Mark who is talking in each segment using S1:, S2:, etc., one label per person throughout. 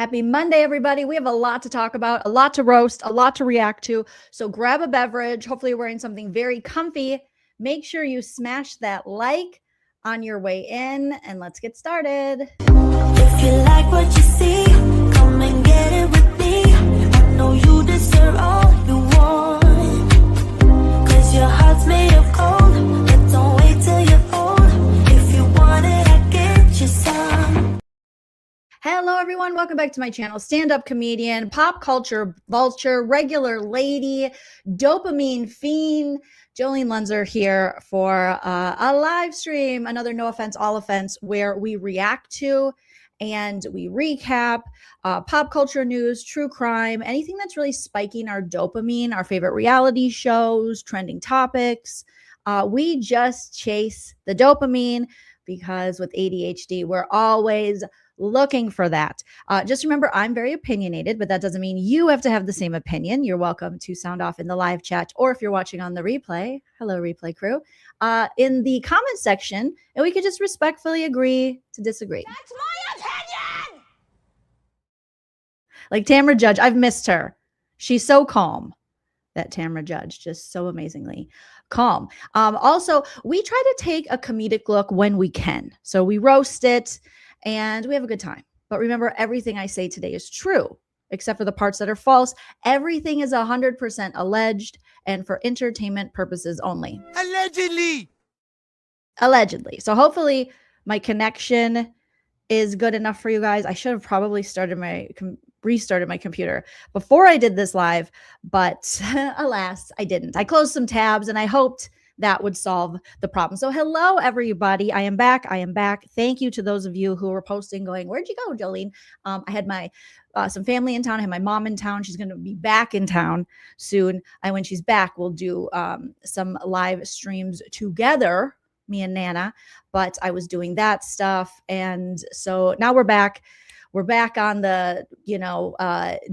S1: Happy Monday, everybody. We have a lot to talk about, a lot to roast, a lot to react to. So grab a beverage. Hopefully, you're wearing something very comfy. Make sure you smash that like on your way in, and let's get started.
S2: If you like what you see, come and get it with me. I know you deserve all you want, 'cause your heart's made of gold, but don't wait till you're old. If you want it, I get you some.
S1: Hello, everyone. Welcome back to my channel. Stand-up comedian, pop culture vulture, regular lady, dopamine fiend, Joleen Lunzer here for a live stream, another no offense, all offense, where we react to and we recap pop culture news, true crime, anything that's really spiking our dopamine, our favorite reality shows, trending topics. We just chase the dopamine because with ADHD, we're always looking for that. Just remember, I'm very opinionated, but that doesn't mean you have to have the same opinion. You're welcome to sound off in the live chat, or if you're watching on the replay, hello, replay crew, in the comment section, and we could just respectfully agree to disagree.
S2: That's my opinion!
S1: Like Tamra Judge, I've missed her. She's so calm. That Tamra Judge, just so amazingly calm. Also, we try to take a comedic look when we can. So we roast it and we have a good time. But remember, everything I say today is true, except for the parts that are false. Everything is 100% alleged and for entertainment purposes only.
S3: Allegedly.
S1: Allegedly. So hopefully my connection is good enough for you guys. I should have probably restarted my computer before I did this live, but alas, I didn't. I closed some tabs and I hoped that would solve the problem. So hello, everybody. I am back. Thank you to those of you who were posting going, where'd you go, Joleen? I had my some family in town. I had my mom in town. She's going to be back in town soon. And when she's back, we'll do some live streams together, me and Nana. But I was doing that stuff. And so now we're back. We're back on the,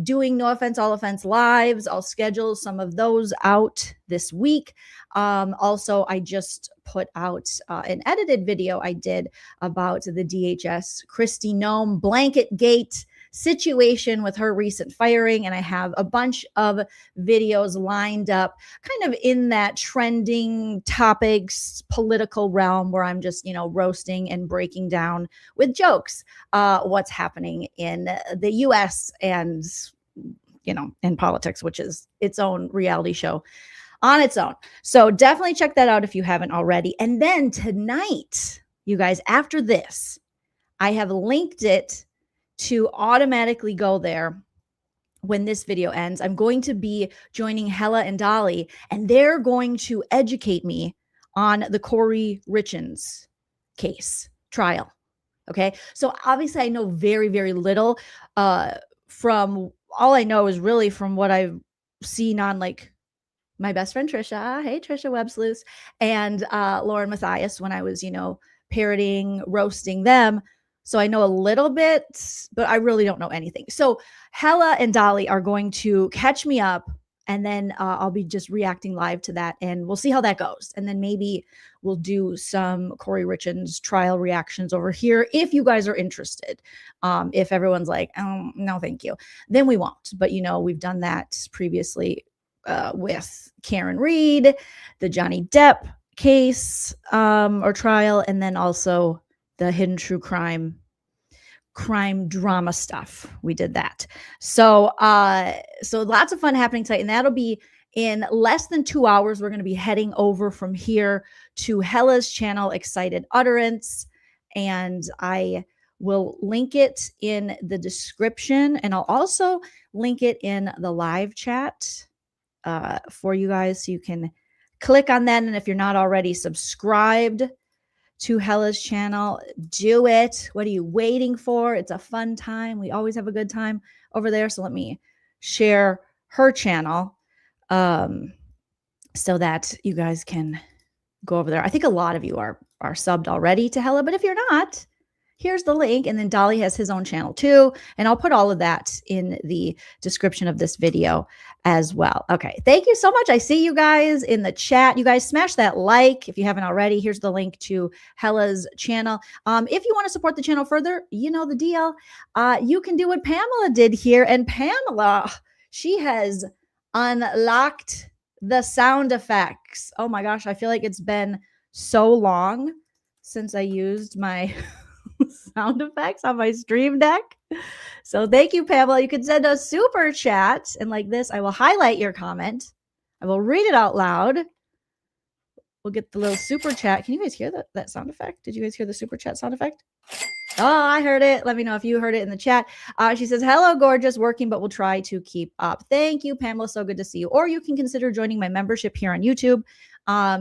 S1: doing no offense, all offense lives. I'll schedule some of those out this week. Also, I just put out an edited video I did about the DHS Kristi Noem blanket gate situation with her recent firing. And I have a bunch of videos lined up kind of in that trending topics, political realm where I'm just, roasting and breaking down with jokes what's happening in the US and, in politics, which is its own reality show on its own. So definitely check that out if you haven't already. And then tonight, you guys, after this, I have linked it to automatically go there when this video ends. I'm going to be joining Hella and Dolly, and they're going to educate me on the Corey Richins case trial. Okay. So obviously I know very, very little from all I know is really from what I've seen on like my best friend Trisha. Hey, Trisha Webb Sluice, and Lauren Matthias when I was, parroting, roasting them. So I know a little bit, but I really don't know anything. So Hella and Dolly are going to catch me up, and then I'll be just reacting live to that, and we'll see how that goes. And then maybe we'll do some Corey Richins trial reactions over here if you guys are interested. If everyone's like, oh, no, thank you, then we won't. But, we've done that previously with Karen Reed, the Johnny Depp case or trial, and then also the hidden true crime drama stuff. We did that. So lots of fun happening tonight, and that'll be in less than 2 hours. We're going to be heading over from here to Hella's channel, Excited Utterance, and I will link it in the description, and I'll also link it in the live chat for you guys, so you can click on that. And if you're not already subscribed to Hella's channel, do it. What are you waiting for? It's a fun time. We always have a good time over there. So let me share her channel so that you guys can go over there. I think a lot of you are subbed already to Hella, but if you're not, here's the link. And then Dolly has his own channel too. And I'll put all of that in the description of this video as well. Okay. Thank you so much. I see you guys in the chat. You guys smash that like if you haven't already. Here's the link to Hella's channel. If you want to support the channel further, you know the deal. You can do what Pamela did here. And Pamela, she has unlocked the sound effects. Oh my gosh. I feel like it's been so long since I used my sound effects on my stream deck. So thank you, Pamela. You can send a super chat. And like this, I will highlight your comment. I will read it out loud. We'll get the little super chat. Can you guys hear that sound effect? Did you guys hear the super chat sound effect? Oh, I heard it. Let me know if you heard it in the chat. She says, hello, gorgeous, working, but we'll try to keep up. Thank you, Pamela. So good to see you. Or you can consider joining my membership here on YouTube.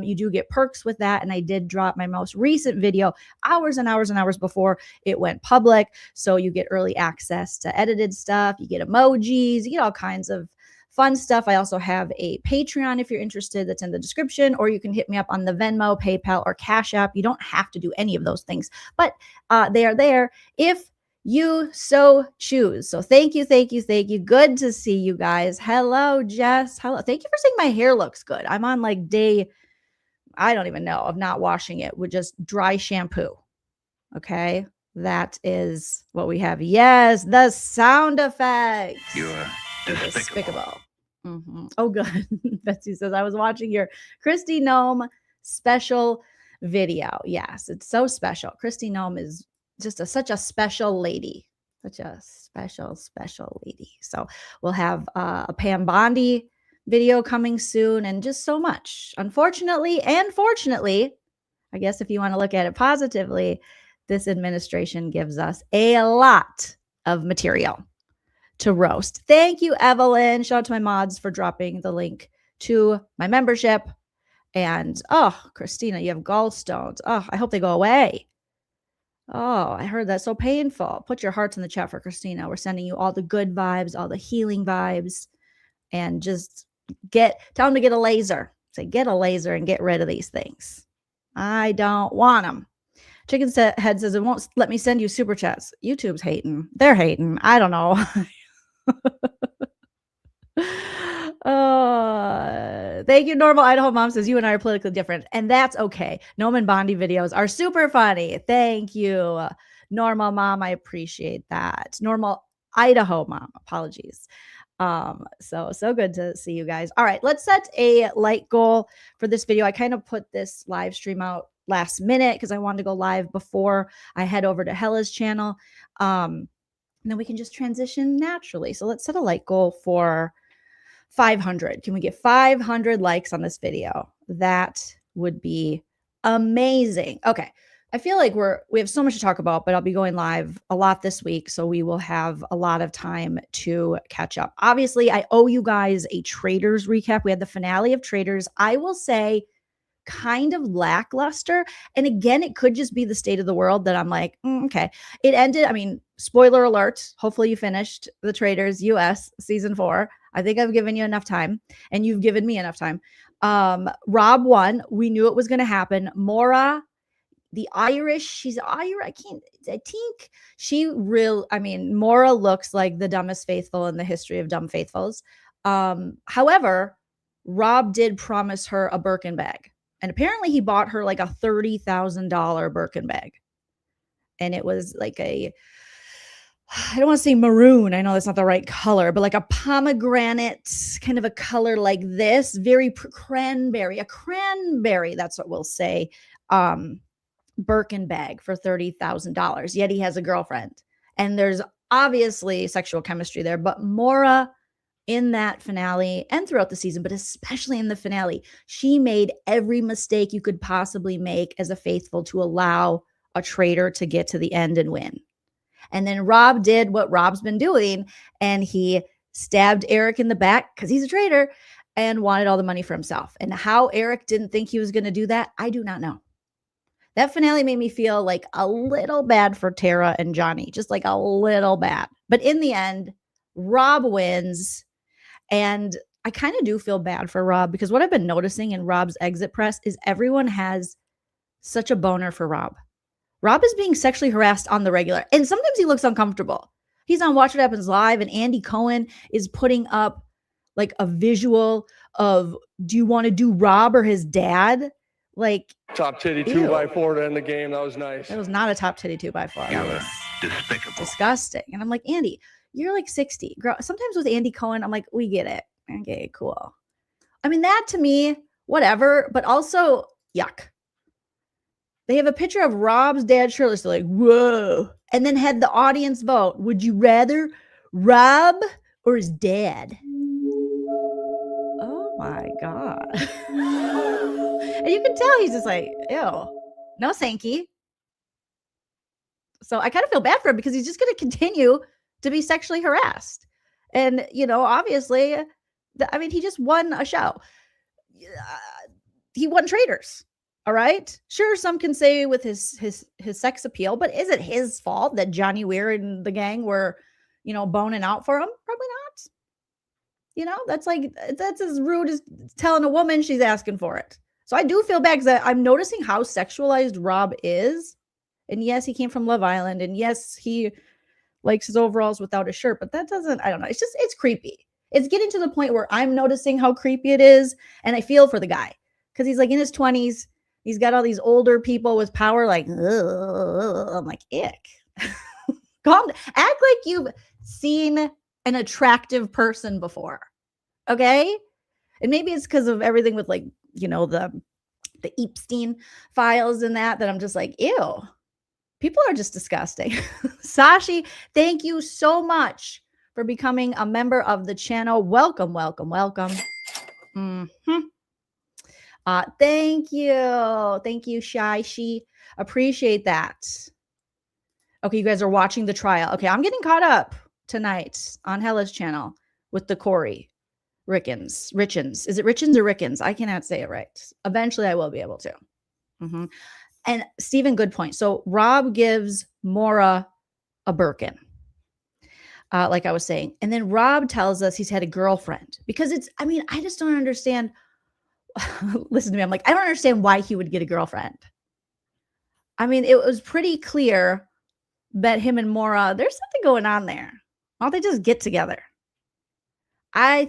S1: You do get perks with that. And I did drop my most recent video hours and hours and hours before it went public. So you get early access to edited stuff. You get emojis. You get all kinds of fun stuff. I also have a Patreon if you're interested, that's in the description, or you can hit me up on the Venmo, PayPal, or Cash App. You don't have to do any of those things, but they are there if you so choose. So thank you, thank you, thank you. Good to see you guys. Hello, Jess. Hello. Thank you for saying my hair looks good. I'm on like day, I don't even know, of not washing it with just dry shampoo. Okay. That is what we have. Yes, the sound effects.
S3: You're despicable.
S1: Oh, good. Betsy says, I was watching your Christy Gnome special video. Yes, it's so special. Christy Gnome is just such a special lady. Such a special lady. So we'll have a Pam Bondi video coming soon and just so much. Unfortunately and fortunately, I guess if you want to look at it positively, this administration gives us a lot of material to roast. Thank you, Evelyn. Shout out to my mods for dropping the link to my membership. And oh, Christina, you have gallstones. Oh, I hope they go away. Oh, I heard that's so painful. Put your hearts in the chat for Christina. We're sending you all the good vibes, all the healing vibes, and just tell them to get a laser. Say, get a laser and get rid of these things. I don't want them. Chicken Head says, it won't let me send you super chats. YouTube's hating. They're hating. I don't know. Thank you, Normal Idaho Mom says, you and I are politically different, and that's okay. Noman Bondi videos are super funny. Thank you, Normal Mom. I appreciate that. Normal Idaho Mom. Apologies. So good to see you guys. All right, let's set a like goal for this video. I kind of put this live stream out last minute because I wanted to go live before I head over to Hella's channel. And then we can just transition naturally. So let's set a like goal for 500. Can we get 500 likes on this video? That would be amazing. Okay. I feel like we have so much to talk about, but I'll be going live a lot this week. So we will have a lot of time to catch up. Obviously, I owe you guys a Traitors recap. We had the finale of Traitors. I will say kind of lackluster. And again, it could just be the state of the world that I'm like, okay. It ended, I mean, spoiler alert. Hopefully you finished the Traitors US season 4. I think I've given you enough time and you've given me enough time. Rob won. We knew it was going to happen. Mora, the Irish, she's Irish. I think Mora looks like the dumbest faithful in the history of dumb faithfuls. However, Rob did promise her a Birkin bag. And apparently he bought her like a $30,000 Birkin bag. And it was like I don't want to say maroon. I know that's not the right color, but like a pomegranate kind of a color like this. Very cranberry, a cranberry. That's what we'll say. Birkin bag for $30,000. Yet he has a girlfriend. And there's obviously sexual chemistry there. But Mora, in that finale and throughout the season, but especially in the finale, she made every mistake you could possibly make as a faithful to allow a traitor to get to the end and win. And then Rob did what Rob's been doing, and he stabbed Eric in the back because he's a traitor and wanted all the money for himself. And how Eric didn't think he was going to do that, I do not know. That finale made me feel like a little bad for Tara and Johnny, just like a little bad. But in the end, Rob wins. And I kind of do feel bad for Rob because what I've been noticing in Rob's exit press is everyone has such a boner for Rob. Rob is being sexually harassed on the regular. And sometimes he looks uncomfortable. He's on Watch What Happens Live, and Andy Cohen is putting up like a visual of, do you want to do Rob or his dad? Like,
S4: top titty
S1: ew.
S4: 2x4 to end the game. That was nice.
S1: That was not a top titty 2x4. That was
S3: Despicable.
S1: disgusting. And I'm like, Andy, you're like 60. Girl, sometimes with Andy Cohen, I'm like, we get it. Okay, cool. I mean, that to me, whatever, but also yuck. They have a picture of Rob's dad shirtless. They're like, whoa. And then had the audience vote. Would you rather Rob or his dad? Oh my God. And you can tell he's just like, ew, no Sankey. So I kind of feel bad for him because he's just going to continue to be sexually harassed. And, you know, obviously, I mean, he just won a show. He won Traitors. All right. Sure, some can say with his sex appeal, but is it his fault that Johnny Weir and the gang were, you know, boning out for him? Probably not. You know, that's as rude as telling a woman she's asking for it. So I do feel bad because I'm noticing how sexualized Rob is. And yes, he came from Love Island. And yes, he likes his overalls without a shirt. But that doesn't, I don't know. It's creepy. It's getting to the point where I'm noticing how creepy it is. And I feel for the guy because he's like in his 20s. He's got all these older people with power, like, ugh. I'm like, ick. Calm down. Act like you've seen an attractive person before. Okay? And maybe it's because of everything with, like, you know, the Epstein files and that I'm just like, ew. People are just disgusting. Sashi, thank you so much for becoming a member of the channel. Welcome, welcome, welcome. Mm-hmm. Thank you. Thank you, She. Appreciate that. Okay, you guys are watching the trial. Okay, I'm getting caught up tonight on Hella's channel with the Corey Richins. Is it Richins or Rickens? I cannot say it right. Eventually, I will be able to. Mm-hmm. And Stephen, good point. So Rob gives Maura a Birkin, like I was saying. And then Rob tells us he's had a girlfriend because I just don't understand. Listen to me. I'm like, I don't understand why he would get a girlfriend. I mean, it was pretty clear that him and Maura, there's something going on there. Why don't they just get together? I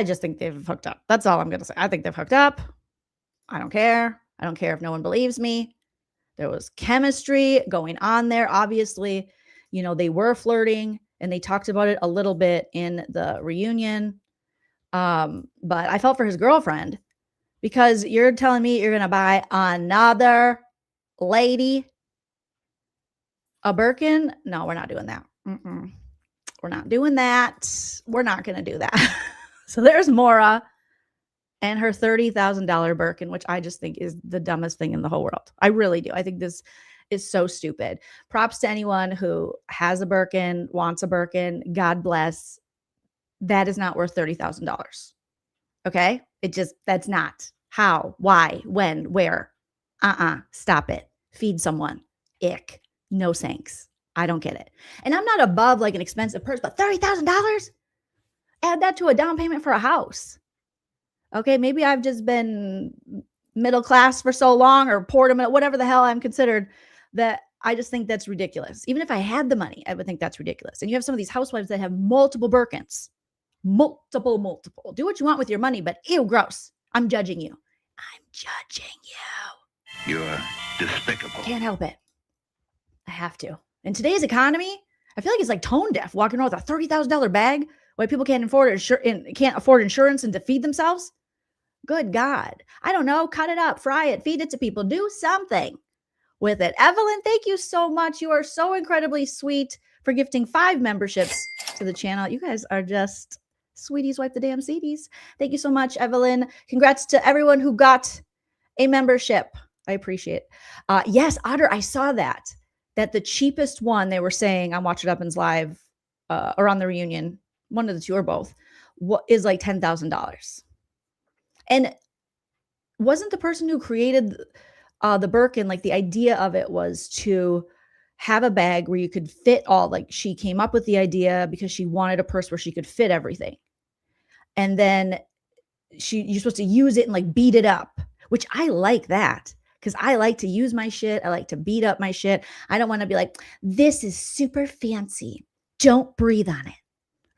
S1: just think they've hooked up. That's all I'm going to say. I think they've hooked up. I don't care. I don't care if no one believes me. There was chemistry going on there. Obviously, you know, they were flirting and they talked about it a little bit in the reunion. But I felt for his girlfriend because you're telling me you're going to buy another lady a Birkin. No, we're not doing that. We're not doing that. We're not going to do that. So there's Maura and her $30,000 Birkin, which I just think is the dumbest thing in the whole world. I really do. I think this is so stupid. Props to anyone who has a Birkin, wants a Birkin. God bless. That is not worth $30,000. Okay? That's not. How? Why? When? Where? Stop it. Feed someone. Ick. No thanks. I don't get it. And I'm not above like an expensive purse, but $30,000? Add that to a down payment for a house. Okay? Maybe I've just been middle class for so long or poor to whatever the hell I'm considered that I just think that's ridiculous. Even if I had the money, I would think that's ridiculous. And you have some of these housewives that have multiple Birkins. Multiple. Do what you want with your money, but ew, gross. I'm judging you. I'm judging you.
S3: You're despicable.
S1: Can't help it. I have to. In today's economy, I feel like it's like tone deaf walking around with a $30,000 bag. Why people can't afford insurance and to feed themselves? Good God. I don't know. Cut it up, fry it, feed it to people. Do something with it. Evelyn, thank you so much. You are so incredibly sweet for gifting 5 memberships to the channel. You guys are just sweeties, wipe the damn CDs. Thank you so much, Evelyn. Congrats to everyone who got a membership. I appreciate it. Yes, Otter, I saw that the cheapest one they were saying on Watch What Happens Live or on the reunion, one of the two or both, is like $10,000. And wasn't the person who created the Birkin, like the idea of it was to have a bag where you could fit all, like she came up with the idea because she wanted a purse where she could fit everything. And then you're supposed to use it and like beat it up, which I like that. because I like to use my shit. I like to beat up my shit. I don't want to be like, this is super fancy. Don't breathe on it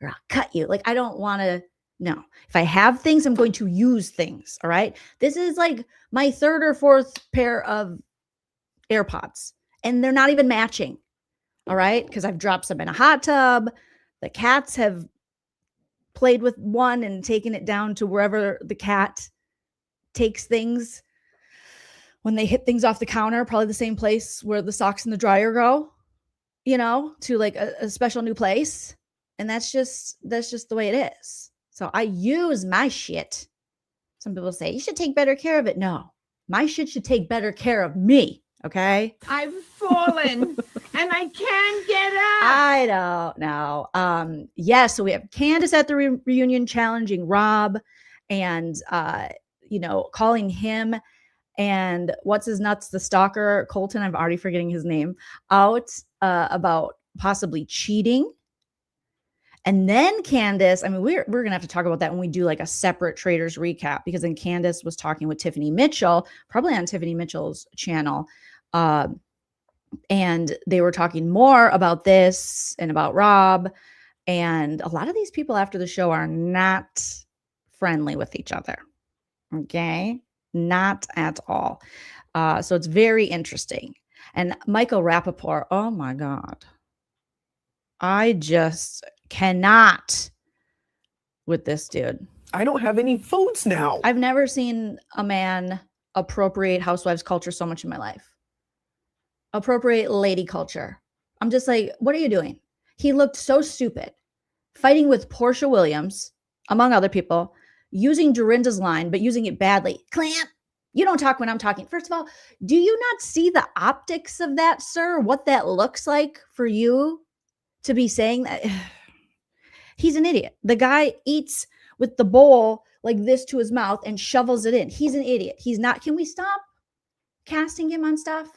S1: or I'll cut you. Like, I don't want to. No, if I have things, I'm going to use things. All right. This is like my third or fourth pair of AirPods and they're not even matching. All right. Because I've dropped some in a hot tub. The cats have played with one and taken it down to wherever the cat takes things when they hit things off the counter, probably the same place where the socks in the dryer go, to like a special new place. And that's just the way it is. So I use my shit. Some people say you should take better care of it. No, my shit should take better care of me. Okay.
S5: I've fallen and I can't get up.
S1: I don't know. Yeah. So we have Candace at the reunion challenging Rob and, calling him and what's his nuts, the stalker, Colton, I'm already forgetting his name, out about possibly cheating. And then Candace, I mean, we're going to have to talk about that when we do like a separate Traitors recap, because then Candace was talking with Tiffany Mitchell, probably on Tiffany Mitchell's channel. And they were talking more about this and about Rob. And a lot of these people after the show are not friendly with each other. Okay. Not at all. So it's very interesting. And Michael Rappaport, oh my God. I just cannot with this dude.
S6: I don't have any votes now.
S1: I've never seen a man appropriate housewives culture so much in my life. Appropriate lady culture. I'm just like, what are you doing? He looked so stupid. Fighting with Portia Williams, among other people, using Dorinda's line, but using it badly. Clamp. You don't talk when I'm talking. First of all, do you not see the optics of that, sir? What that looks like for you to be saying that? He's an idiot. The guy eats with the bowl like this to his mouth and shovels it in. He's an idiot. He's not. Can we stop casting him on stuff?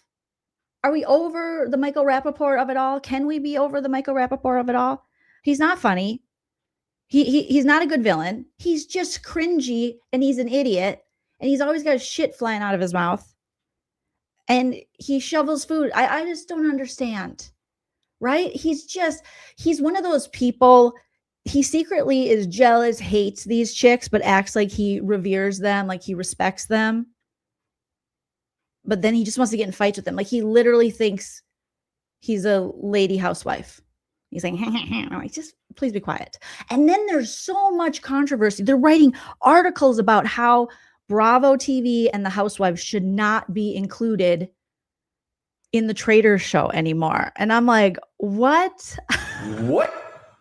S1: Are we over the Michael Rappaport of it all? Can we be over the Michael Rappaport of it all? He's not funny. He's not a good villain. He's just cringy and he's an idiot. And he's always got shit flying out of his mouth. And he shovels food. I just don't understand. Right? He's one of those people. He secretly is jealous, hates these chicks, but acts like he reveres them, like he respects them. But then he just wants to get in fights with them. Like he literally thinks he's a lady housewife. He's like, like, just please be quiet. And then there's so much controversy. They're writing articles about how Bravo TV and the housewives should not be included in the Traitors show anymore. And I'm like, what?
S7: What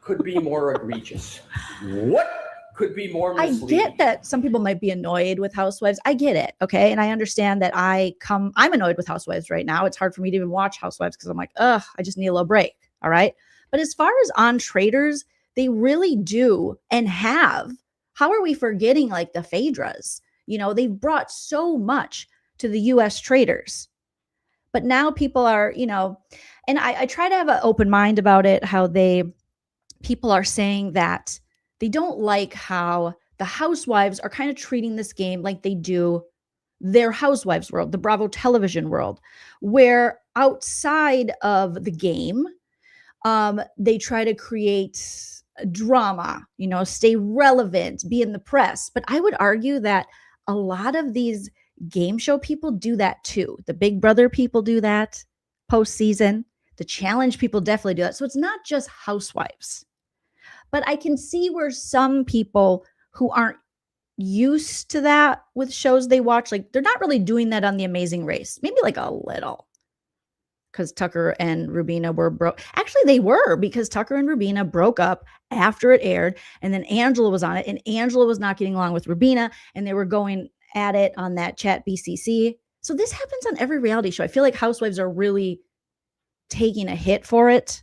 S7: could be more egregious? What could be more misleading?
S1: I get that some people might be annoyed with housewives. I get it. Okay. And I understand that I'm annoyed with housewives right now. It's hard for me to even watch housewives because I'm like, I just need a little break. All right. But as far as on Traitors, they really do and have. How are we forgetting like the Phaedras? They've brought so much to the U.S. Traitors. But now people are, and I try to have an open mind about it, how people are saying that they don't like how the housewives are kind of treating this game like they do their housewives world, the Bravo television world, where outside of the game, they try to create drama, stay relevant, be in the press. But I would argue that a lot of these game show people do that too. The Big Brother people do that postseason. The challenge people definitely do that. So it's not just housewives. But I can see where some people who aren't used to that with shows they watch, like they're not really doing that on The Amazing Race. Maybe like a little. Because Tucker and Rubina were broke. Actually, they were, because Tucker and Rubina broke up after it aired. And then Angela was on it. And Angela was not getting along with Rubina. And they were going at it on that chat BCC. So this happens on every reality show. I feel like housewives are really taking a hit for it.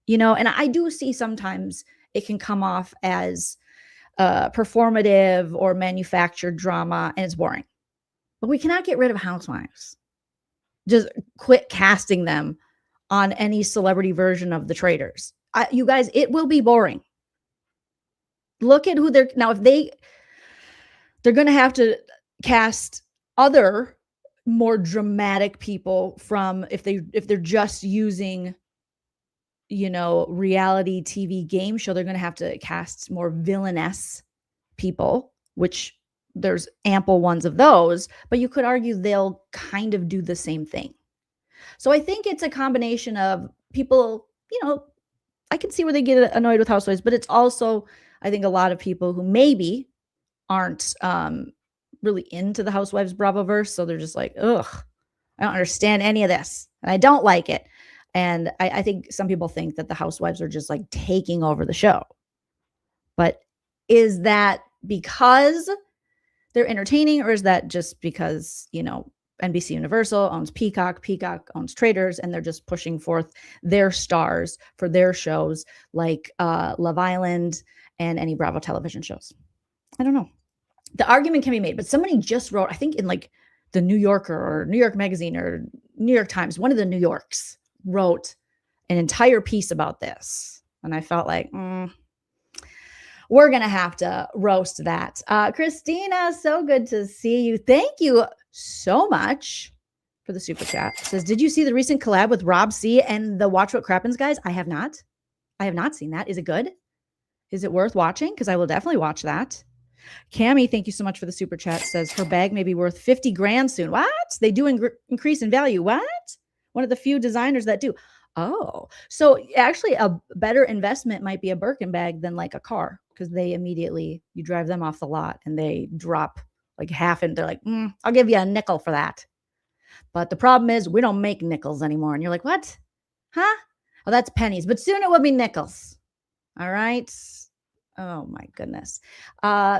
S1: And I do see sometimes it can come off as performative or manufactured drama. And it's boring. But we cannot get rid of housewives. Just quit casting them on any celebrity version of the Traitors. You guys, it will be boring. Look at who now, if they're going to have to cast other more dramatic people from if they're just using, you know, reality TV game show, they're going to have to cast more villainous people, which there's ample ones of those, but you could argue they'll kind of do the same thing. So I think it's a combination of people, you know, I can see where they get annoyed with Housewives, but it's also, I think, a lot of people who maybe aren't really into the Housewives Bravoverse. So they're just like, ugh, I don't understand any of this and I don't like it. And I think some people think that the Housewives are just like taking over the show. But is that because they're entertaining, or is that just because, you know, NBC Universal owns Peacock owns Traitors, and they're just pushing forth their stars for their shows like Love Island and any Bravo television shows? I don't know. The argument can be made, but somebody just wrote, I think in like the New Yorker or New York Magazine or New York Times, one of the New Yorks wrote an entire piece about this. And I felt like, we're going to have to roast that. Christina, so good to see you. Thank you so much for the super chat. It says, did you see the recent collab with Rob C and the Watch What Crappens guys? I have not. I have not seen that. Is it good? Is it worth watching? Because I will definitely watch that. Cammie, thank you so much for the super chat. Says her bag may be worth 50 grand soon. What? They do increase in value. What? One of the few designers that do. Oh, so actually a better investment might be a Birkin bag than like a car, because they immediately, you drive them off the lot and they drop like half, and they're like, I'll give you a nickel for that. But the problem is we don't make nickels anymore. And you're like, what? Huh? Oh, that's pennies, but soon it will be nickels. All right. Oh my goodness.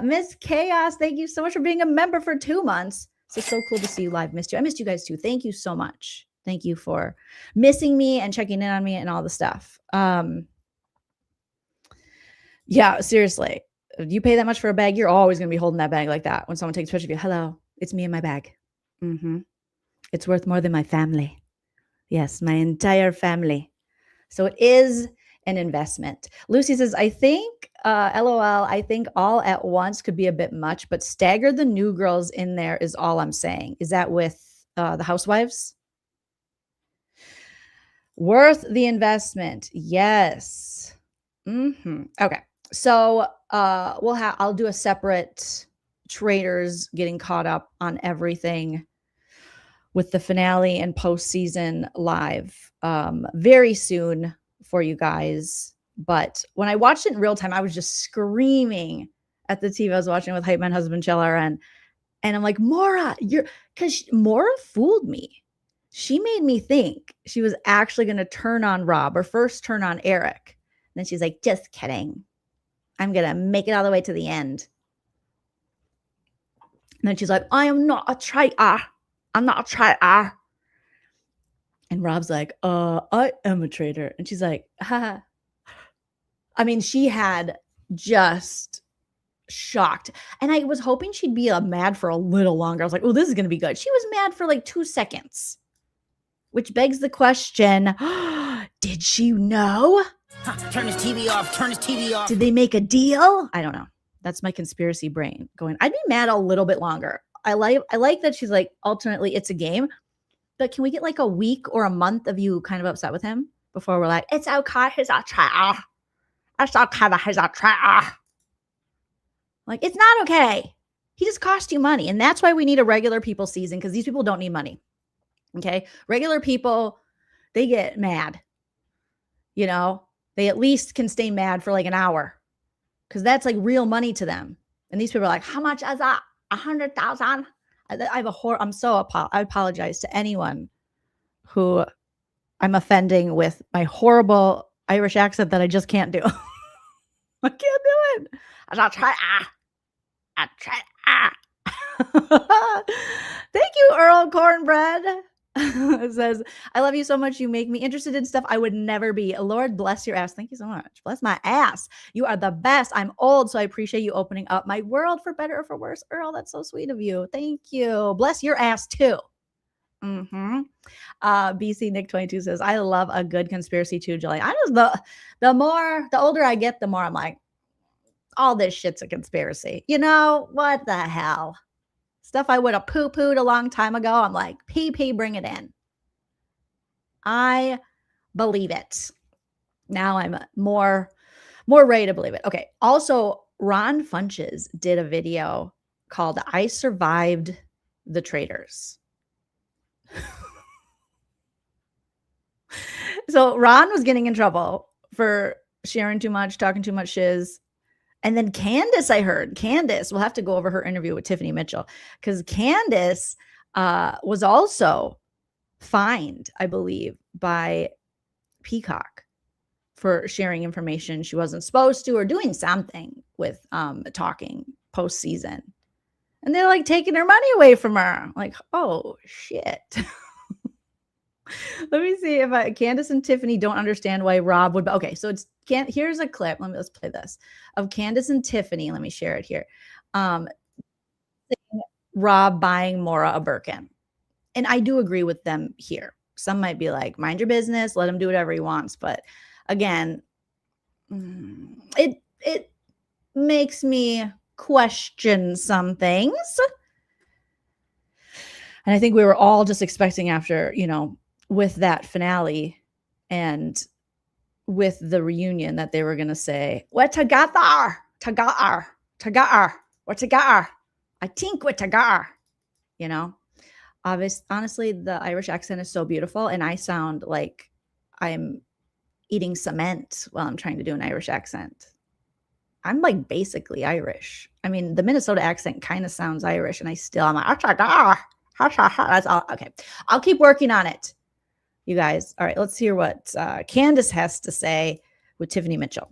S1: Miss Chaos, thank you so much for being a member for 2 months. So cool to see you live. Missed you. I missed you guys too. Thank you so much. Thank you for missing me and checking in on me and all the stuff. Yeah, seriously. If you pay that much for a bag, you're always going to be holding that bag like that. When someone takes a picture of you, hello, it's me and my bag. It's worth more than my family. Yes, my entire family. So it is an investment. Lucy says, I think, LOL, I think all at once could be a bit much, but stagger the new girls in there is all I'm saying. Is that with the Housewives? Worth the investment. Yes. Okay. So I'll do a separate Traitors getting caught up on everything with the finale and postseason live very soon for you guys. But when I watched it in real time, I was just screaming at the TV I was watching with Hype Man Husband Chiller, and I'm like, Maura, because Maura fooled me. She made me think she was actually going to turn on Rob, or first turn on Eric. And then she's like, just kidding. I'm going to make it all the way to the end. And then she's like, I am not a traitor. I'm not a traitor. And Rob's like, I am a traitor. And she's like, ha. I mean, she had just shocked. And I was hoping she'd be mad for a little longer. I was like, oh, this is going to be good. She was mad for like 2 seconds. Which begs the question, did she know?
S8: Turn his TV off. Turn his TV off.
S1: Did they make a deal? I don't know. That's my conspiracy brain going, I'd be mad a little bit longer. I like that she's like, ultimately, it's a game. But can we get like a week or a month of you kind of upset with him before we're like, it's okay, he's a traitor. It's okay that he's a traitor. Like, it's not okay. He just cost you money. And that's why we need a regular people season, because these people don't need money. Okay. Regular people, they get mad. You know, they at least can stay mad for like an hour, because that's like real money to them. And these people are like, how much is that? 100,000? I apologize to anyone who I'm offending with my horrible Irish accent that I just can't do. I can't do it. I'll try. Thank you, Earl Cornbread. It says, I love you so much. You make me interested in stuff I would never be. Lord bless your ass. Thank you so much. Bless my ass. You are the best. I'm old, so I appreciate you opening up my world for better or for worse. Earl, that's so sweet of you. Thank you. Bless your ass too. BC Nick 22 says, I love a good conspiracy too, Jolene. I just the older I get, the more I'm like, all this shit's a conspiracy. You know, what the hell? Stuff I would have poo-pooed a long time ago. I'm like, PP, bring it in. I believe it. Now I'm more ready to believe it. Okay. Also, Ron Funches did a video called I Survived the Traitors. So Ron was getting in trouble for sharing too much, talking too much shiz. And then Candace, I heard. Candace, we'll have to go over her interview with Tiffany Mitchell, because Candace was also fined, I believe, by Peacock for sharing information she wasn't supposed to, or doing something with talking postseason. And they're like taking her money away from her. Like, oh, shit. Let me see if Candace and Tiffany don't understand why Rob would. Okay, so here's a clip. Let's play this of Candace and Tiffany. Let me share it here. Rob buying Maura a Birkin. And I do agree with them here. Some might be like, mind your business, let him do whatever he wants. But again, it makes me question some things. And I think we were all just expecting after, with that finale and with the reunion that they were going to say, we're together, together, together, we're together. I think we're together, Honestly, the Irish accent is so beautiful, and I sound like I'm eating cement while I'm trying to do an Irish accent. I'm like basically Irish. I mean, the Minnesota accent kind of sounds Irish, and I'm like, that's all. Okay, I'll keep working on it, you guys. All right, let's hear what Candace has to say with Tiffany Mitchell.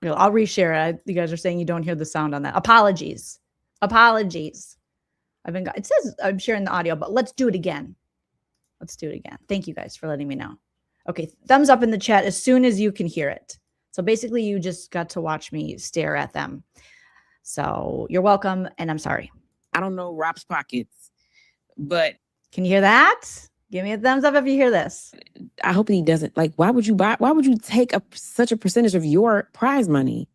S1: I'll reshare it. You guys are saying you don't hear the sound on that. Apologies. It says I'm sharing the audio, but let's do it again. Thank you guys for letting me know. Okay, thumbs up in the chat as soon as you can hear it. So basically, you just got to watch me stare at them. So you're welcome, and I'm sorry.
S9: I don't know Rob's pockets, but
S1: can you hear that? Give me a thumbs up if you hear this.
S9: I hope he doesn't. Like, why would you take such a percentage of your prize money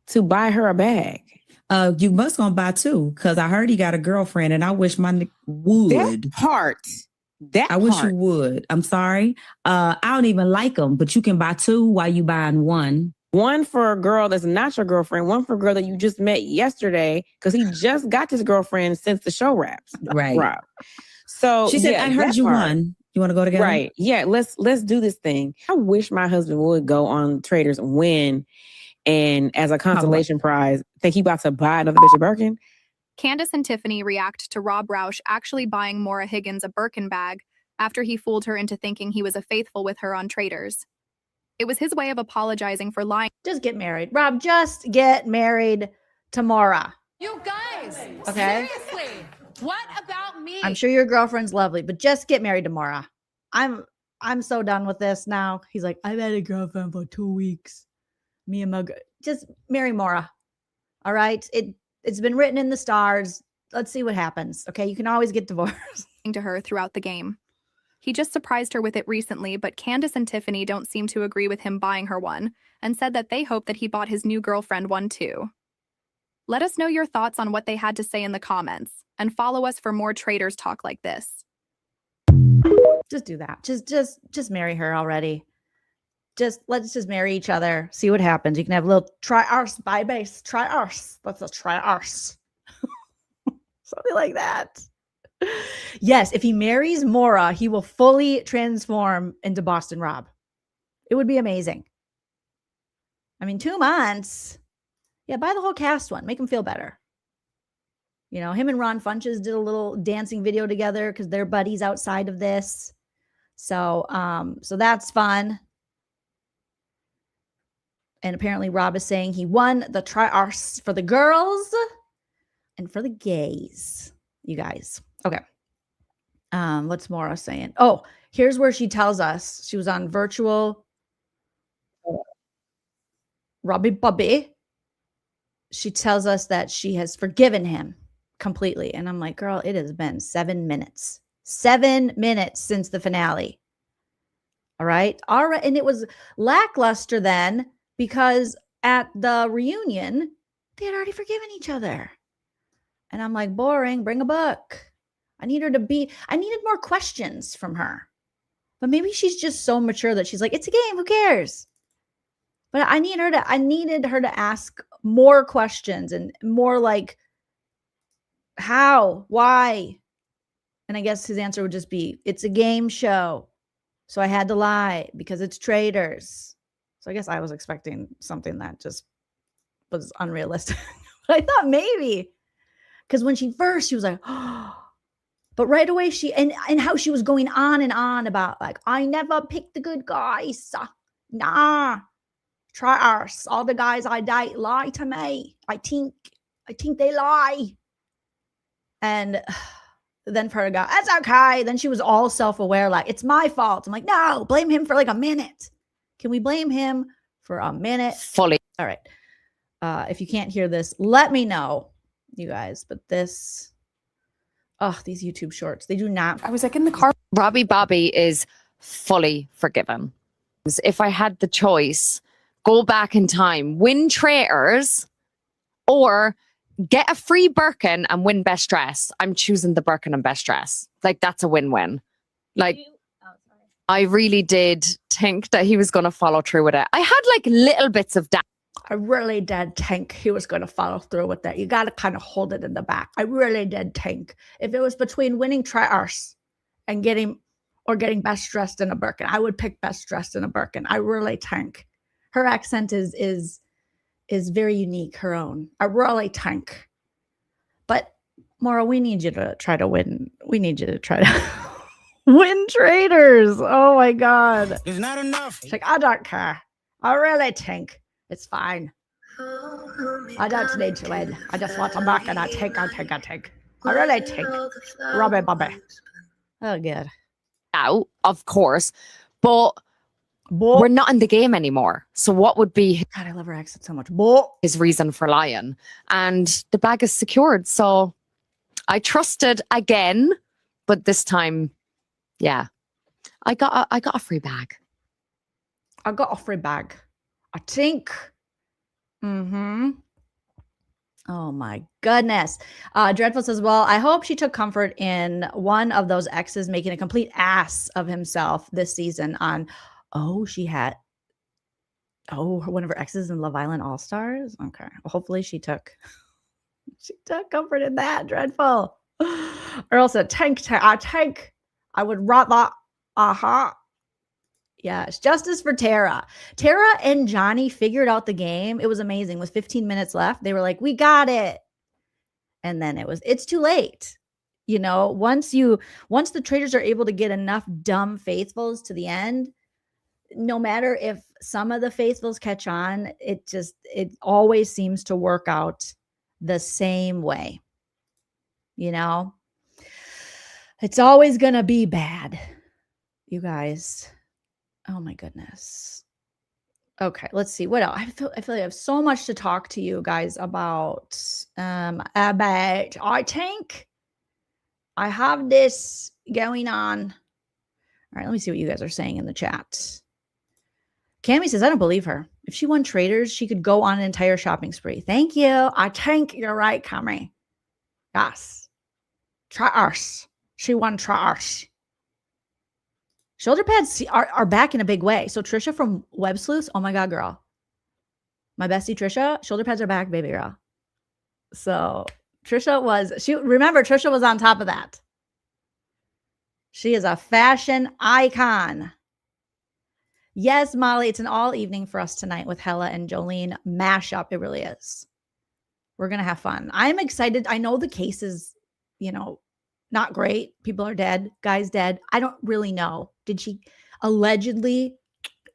S9: to buy her a bag?
S10: You must gonna buy two, because I heard he got a girlfriend, and I wish my would.
S9: That
S10: I wish you would. I'm sorry. I don't even like them, but you can buy two while you buying one.
S9: One for a girl that's not your girlfriend. One for a girl that you just met yesterday, because he just got this girlfriend since the show wraps.
S10: Right.
S9: Rob. So
S10: she said, I heard you won. You want to go together?
S9: Right. Yeah. Let's do this thing. I wish my husband would go on Traitors and win. And as a consolation prize, think he about to buy another bitch a Birkin.
S11: Candace and Tiffany react to Rob Roush actually buying Maura Higgins a Birkin bag after he fooled her into thinking he was a faithful with her on Traitors. It was his way of apologizing for lying.
S1: Just get married. Rob, just get married to Maura.
S12: You guys,
S1: okay?
S12: Seriously, what about me?
S1: I'm sure your girlfriend's lovely, but just get married to Maura. I'm so done with this now. He's like, I've had a girlfriend for 2 weeks. Me and my girl. Just marry Maura. All right? It's been written in the stars. Let's see what happens. Okay? You can always get divorced.
S11: To her throughout the game. He just surprised her with it recently, but Candace and Tiffany don't seem to agree with him buying her one, and said that they hope that he bought his new girlfriend one too. Let us know your thoughts on what they had to say in the comments, and follow us for more Traitors talk like this.
S1: Just do that. Just marry her already. Let's just marry each other. See what happens. You can have a little try-arse by base. Try-arse. That's a try-arse. Something like that. Yes, if he marries Maura, he will fully transform into Boston Rob. It would be amazing. I mean, 2 months. Yeah, buy the whole cast one. Make him feel better. Him and Ron Funches did a little dancing video together because they're buddies outside of this. So that's fun. And apparently Rob is saying he won the Traitors for the girls and for the gays, you guys. Okay. What's Maura saying? Oh, here's where she tells us she was on virtual Robbie Bobby. She tells us that she has forgiven him completely. And I'm like, girl, it has been 7 minutes. 7 minutes since the finale. All right. All right. And it was lackluster then because at the reunion, they had already forgiven each other. And I'm like, boring, bring a book. I needed more questions from her. But maybe she's just so mature that she's like, it's a game, who cares? But I needed her to ask more questions and more like, how, why? And I guess his answer would just be, it's a game show. So I had to lie because it's Traitors. So I guess I was expecting something that just was unrealistic. But I thought maybe. Because when she was like, oh. But right away and how she was going on and on about like, I never picked the good guys. Nah. Traitors. All the guys I date lie to me. I think they lie. And then for her to go, that's okay. Then she was all self-aware, like, it's my fault. I'm like, no, blame him for like a minute. Can we blame him for a minute?
S13: Fully.
S1: All right. If you can't hear this, let me know, you guys. But this, these YouTube shorts, they do not.
S13: I was like in the car. Robbie Bobby is fully forgiven. If I had the choice, go back in time, win Traitors, or get a free Birkin and win best dress. I'm choosing the Birkin and best dress. Like, that's a win-win. Like, I really did think that he was going to follow through with it. I had like little bits of doubt.
S1: I really did think he was going to follow through with that. You got to kind of hold it in the back. I really did think if it was between winning Traitors and getting best dressed in a Birkin, I would pick best dressed in a Birkin. I really think her accent is very unique, her own. I really think. But Maura, we need you to try to win. We need you to try to win Traitors. Oh my God.
S8: It's not enough.
S1: She's like, I don't care. I really think it's fine. I don't need to win. I just want to back and I think. I really think. Robbie Bobby. Oh, good.
S13: Out, of course. But we're not in the game anymore. So what would be
S1: God, I love her accent so much.
S13: his reason for lying? And the bag is secured. So I trusted again, but this time, yeah, I got a free bag.
S1: I got a free bag. I think. Oh my goodness. Dreadful says, well, I hope she took comfort in one of those exes making a complete ass of himself this season on, one of her exes in Love Island All-Stars. Okay. Well, hopefully she took comfort in that. Dreadful. Earl said, I would rather, Yes, justice for Tara. Tara and Johnny figured out the game. It was amazing. With 15 minutes left, they were like, we got it. And then it's too late. You know, once the Traitors are able to get enough dumb faithfuls to the end, no matter if some of the faithfuls catch on, it always seems to work out the same way. You know, it's always going to be bad, you guys. Oh my goodness. Okay, let's see. What else? I feel like I have so much to talk to you guys about. I think I have this going on. All right, let me see what you guys are saying in the chat. Cammie says, I don't believe her. If she won Traitors, she could go on an entire shopping spree. Thank you. I think you're right, Cammie. Yes. Traitors. She won Traitors. Shoulder pads are back in a big way. So Trisha from Web Sleuths, oh my God, girl. My bestie Trisha, shoulder pads are back, baby girl. So Trisha was on top of that. She is a fashion icon. Yes, Molly, it's an all evening for us tonight with Hella and Jolene mashup. It really is. We're going to have fun. I'm excited. I know the case is, not great. People are dead. Guy's dead. I don't really know. Did she allegedly,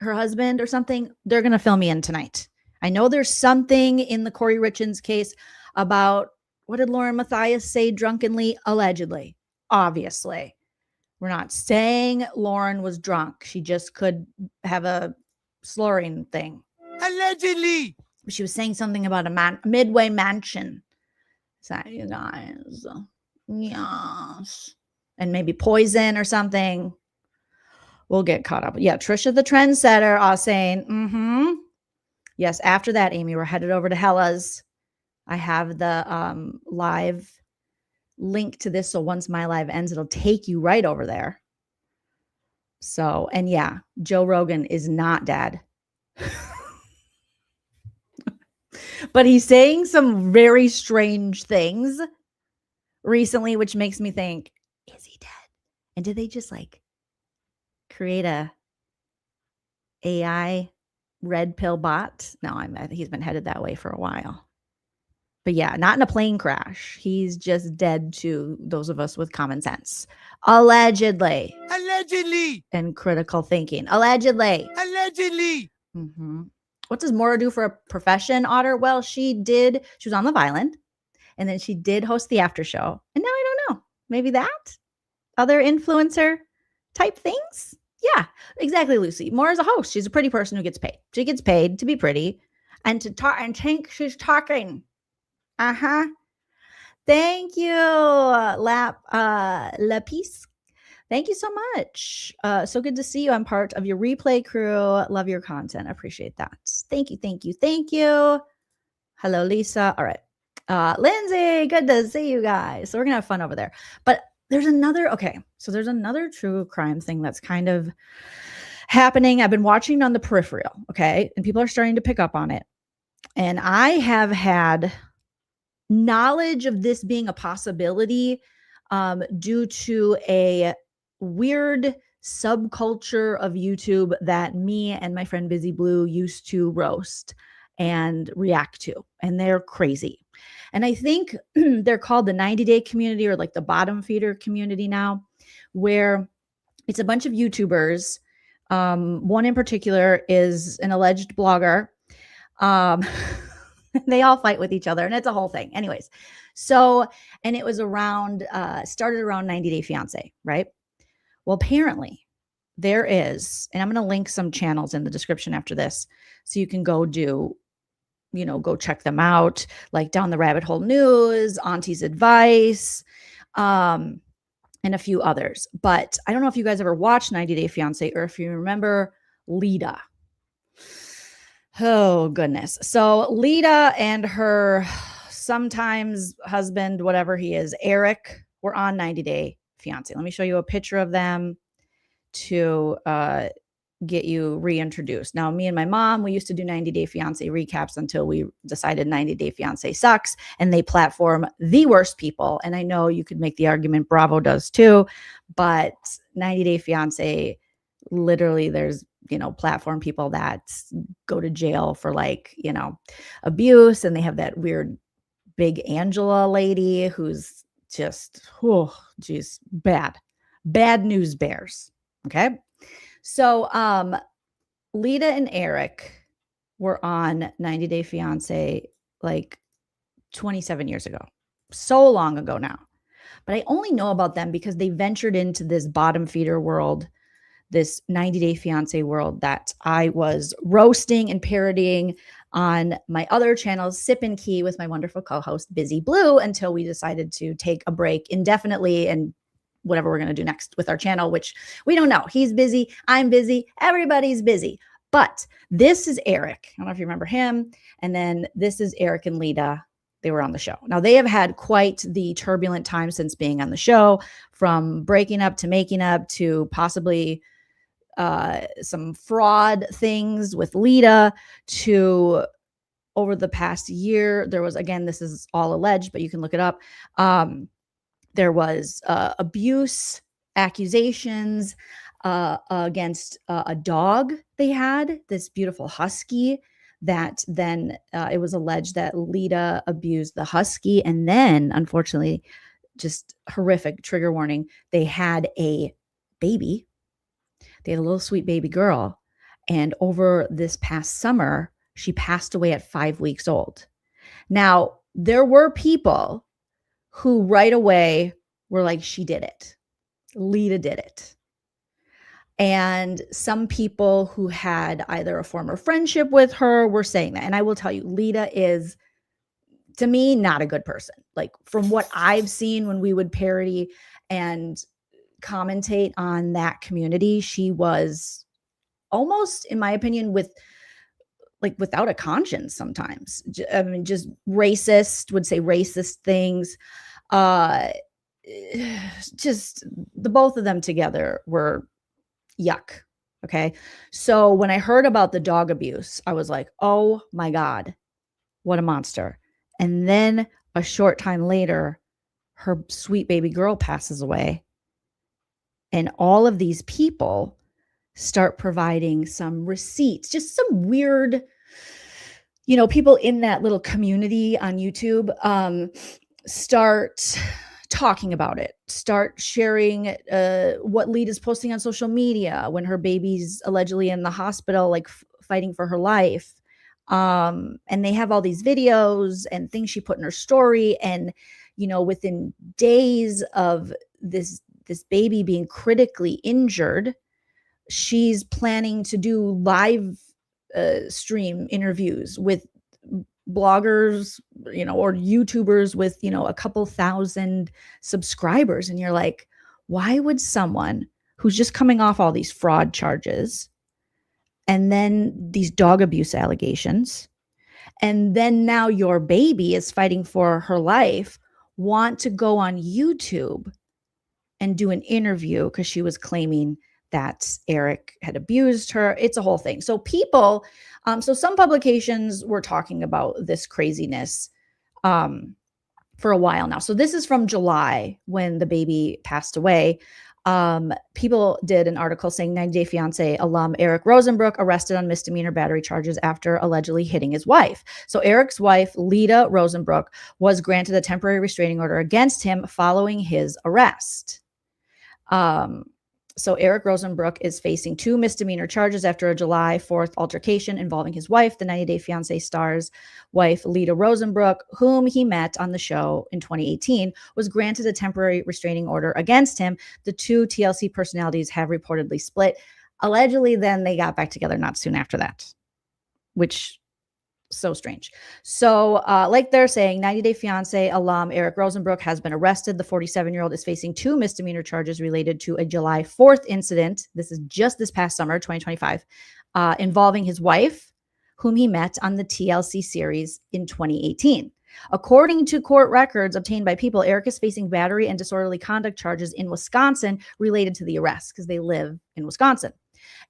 S1: her husband or something? They're going to fill me in tonight. I know there's something in the Corey Richins case about, what did Lauren Matthias say drunkenly? Allegedly. Obviously. We're not saying Lauren was drunk. She just could have a slurring thing.
S8: Allegedly.
S1: She was saying something about a Midway mansion. So, you guys. Yes. And maybe poison or something. We'll get caught up. Yeah, Trisha the trendsetter saying, yes, after that, Amy, we're headed over to Hella's. I have the live link to this. So once my live ends, it'll take you right over there. So, and yeah, Joe Rogan is not dead. But he's saying some very strange things recently, which makes me think, is he dead? And did they just like create a AI red pill bot? No, I think he's been headed that way for a while. But yeah, not in a plane crash. He's just dead to those of us with common sense. Allegedly.
S8: Allegedly.
S1: And critical thinking. Allegedly.
S8: Allegedly.
S1: What does Maura do for a profession, Otter? Well, she was on Love Island. And then she did host the after show. And now I don't know. Maybe that? Other influencer type things? Yeah, exactly, Lucy. Maura's a host. She's a pretty person who gets paid. She gets paid to be pretty and to talk and think she's talking. Thank you, Lapis. Thank you so much. So good to see you. I'm part of your replay crew. Love your content. Appreciate that. Thank you, thank you, thank you. Hello, Lisa. All right. Lindsay, good to see you guys. So we're gonna have fun over there. But there's another true crime thing that's kind of happening. I've been watching on the peripheral, okay? And people are starting to pick up on it. And I have had knowledge of this being a possibility due to a weird subculture of YouTube that me and my friend Busy Blue used to roast and react to. And they're crazy. And I think they're called the 90-day community, or like the bottom feeder community now, where it's a bunch of YouTubers. One in particular is an alleged blogger. They all fight with each other and it's a whole thing. Anyways, so, and it was started around 90 Day Fiancé, right? Well, apparently there is, and I'm going to link some channels in the description after this so you can go go check them out, like Down the Rabbit Hole News, Auntie's Advice, and a few others. But I don't know if you guys ever watched 90 Day Fiancé or if you remember Lita. Oh, goodness. So Lita and her sometimes husband, whatever he is, Eric, were on 90 Day Fiancé. Let me show you a picture of them to get you reintroduced. Now, me and my mom, we used to do 90 Day Fiancé recaps until we decided 90 Day Fiancé sucks and they platform the worst people. And I know you could make the argument Bravo does too, but 90 Day Fiancé, literally there's, platform people that go to jail for abuse. And they have that weird big Angela lady who's just, bad news bears. Okay. So, Lita and Eric were on 90 Day Fiancé like 27 years ago. So long ago now. But I only know about them because they ventured into this bottom feeder world, this 90 Day Fiancé world that I was roasting and parodying on my other channel, Sip and Key, with my wonderful co-host, Busy Blue, until we decided to take a break indefinitely and whatever we're going to do next with our channel, which we don't know. He's busy. I'm busy. Everybody's busy. But this is Eric. I don't know if you remember him. And then this is Eric and Lita. They were on the show. Now, they have had quite the turbulent time since being on the show, from breaking up to making up to possibly some fraud things with Lita, to over the past year, there was, again, this is all alleged, but you can look it up. There was abuse accusations against a dog they had, this beautiful husky, that then it was alleged that Lita abused the husky. And then, unfortunately, just horrific trigger warning, they had a baby. They had a little sweet baby girl. And over this past summer, She passed away at 5 weeks old. Now, there were people who right away were like, she did it. Lita did it. And some people who had either a former friendship with her were saying that. And I will tell you, Lita is, to me, not a good person. Like, from what I've seen when we would parody and commentate on that community, she was almost, in my opinion, without a conscience sometimes. I mean, just racist, would say racist things. Just the both of them together were yuck. Okay. So when I heard about the dog abuse, I was like, oh my God, what a monster. And then a short time later, her sweet baby girl passes away. And all of these people start providing some receipts, just some weird, people in that little community on YouTube start talking about it, start sharing what Lita's posting on social media when her baby's allegedly in the hospital, like fighting for her life. And they have all these videos and things she put in her story. And, within days of this baby being critically injured, she's planning to do live stream interviews with bloggers, or YouTubers with, a couple thousand subscribers. And you're like, why would someone who's just coming off all these fraud charges and then these dog abuse allegations, and then now your baby is fighting for her life, want to go on YouTube and do an interview because she was claiming that Eric had abused her? It's a whole thing. So people, so some publications were talking about this craziness for a while now. So this is from July when the baby passed away. People did an article saying 90 Day Fiancé alum Eric Rosenbrook arrested on misdemeanor battery charges after allegedly hitting his wife. So Eric's wife, Lita Rosenbrook, was granted a temporary restraining order against him following his arrest. So Eric Rosenbrook is facing 2 misdemeanor charges after a July 4th altercation involving his wife. The 90 Day Fiancé star's wife, Lita Rosenbrook, whom he met on the show in 2018, was granted a temporary restraining order against him. The 2 TLC personalities have reportedly split. Allegedly, then they got back together not soon after that, which so strange. So like they're saying, 90 Day Fiancé alum Eric Rosenbrook has been arrested. The 47-year-old is facing 2 misdemeanor charges related to a July 4th incident. This is just this past summer, 2025, involving his wife, whom he met on the TLC series in 2018. According to court records obtained by People, Eric is facing battery and disorderly conduct charges in Wisconsin related to the arrest because they live in Wisconsin.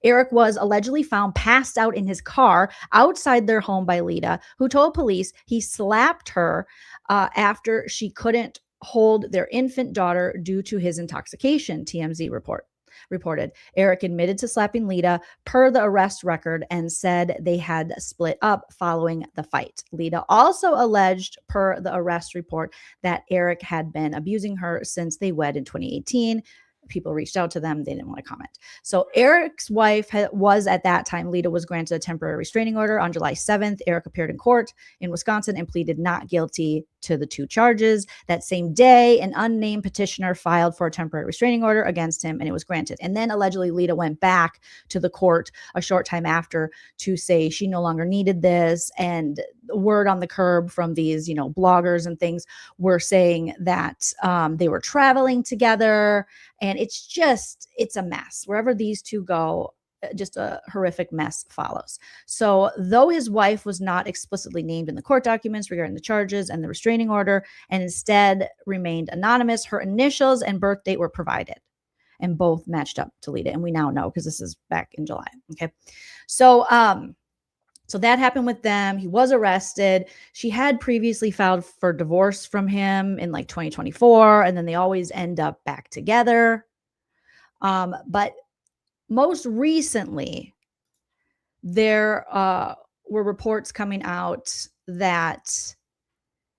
S1: Eric was allegedly found passed out in his car outside their home by Lita, who told police he slapped her after she couldn't hold their infant daughter due to his intoxication, TMZ reported. Eric admitted to slapping Lita per the arrest record and said they had split up following the fight. Lita also alleged per the arrest report that Eric had been abusing her since they wed in 2018. People reached out to them. They didn't want to comment. So Eric's wife was at that time, Lita was granted a temporary restraining order on July 7th. Eric appeared in court in Wisconsin and pleaded not guilty to the 2 charges. That same day, an unnamed petitioner filed for a temporary restraining order against him and it was granted. And then allegedly Lita went back to the court a short time after to say she no longer needed this. And the word on the curb from these, bloggers and things were saying that they were traveling together. And it's a mess. Wherever these 2 go, just a horrific mess follows. So though his wife was not explicitly named in the court documents regarding the charges and the restraining order, and instead remained anonymous, her initials and birth date were provided and both matched up to Lita. And we now know because this is back in July. Okay. So that happened with them. He was arrested. She had previously filed for divorce from him in like 2024, and then they always end up back together. But most recently, there were reports coming out that,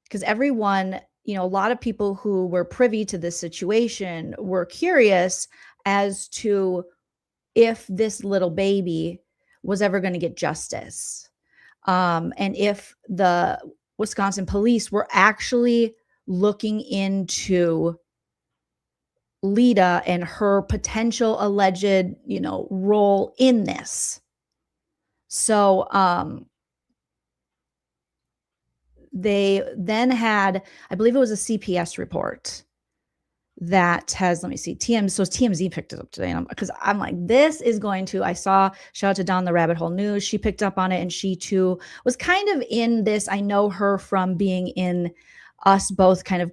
S1: because everyone, a lot of people who were privy to this situation were curious as to if this little baby was ever going to get justice. and if the Wisconsin police were actually looking into Lita and her potential alleged, role in this. So they then had, I believe it was a CPS report that has, let me see, TMZ picked it up today, because I'm like, this is going to, shout out to Dawn the Rabbit Hole News. She picked up on it, and she too was kind of in this. I know her from being in Us Both, kind of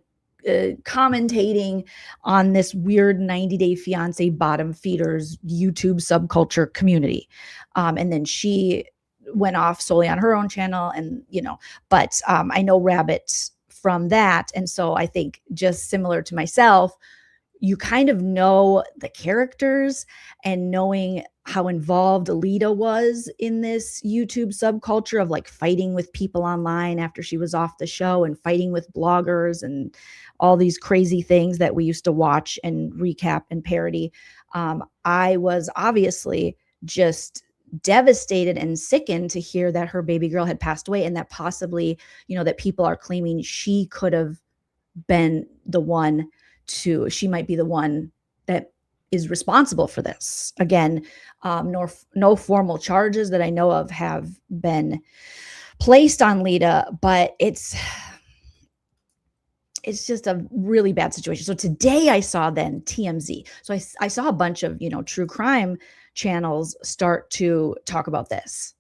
S1: commentating on this weird 90 Day Fiancé bottom feeders YouTube subculture community. And then she went off solely on her own channel, and, but I know Rabbit from that. And so I think, just similar to myself, you kind of know the characters, and knowing how involved Lita was in this YouTube subculture of like fighting with people online after she was off the show, and fighting with bloggers, and all these crazy things that we used to watch and recap and parody. I was obviously just devastated and sickened to hear that her baby girl had passed away, and that possibly, that people are claiming she could have been the one she might be the one that is responsible for this. Again, no formal charges that I know of have been placed on Lita, but it's just a really bad situation. So today I saw then TMZ. So I saw a bunch of, true crime channels start to talk about this.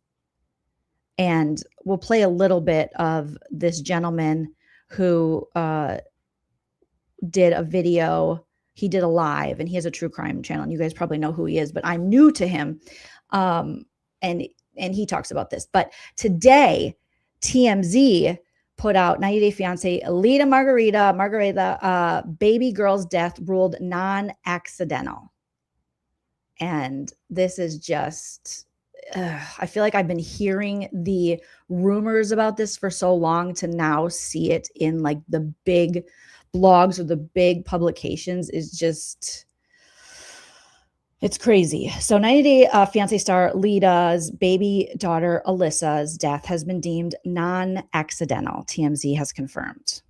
S1: And we'll play a little bit of this gentleman who did a video. He did a live, and he has a true crime channel, and you guys probably know who he is, but I'm new to him. And he talks about this. But today, TMZ put out 90 Day Fiancé, Lita Margarita, baby girl's death ruled non-accidental. And this is just, I feel like I've been hearing the rumors about this for so long, to now see it in like the big blogs or the big publications is just, it's crazy. So 90 Day Fiancé star Lita's baby daughter Alyssa's death has been deemed non-accidental, TMZ has confirmed.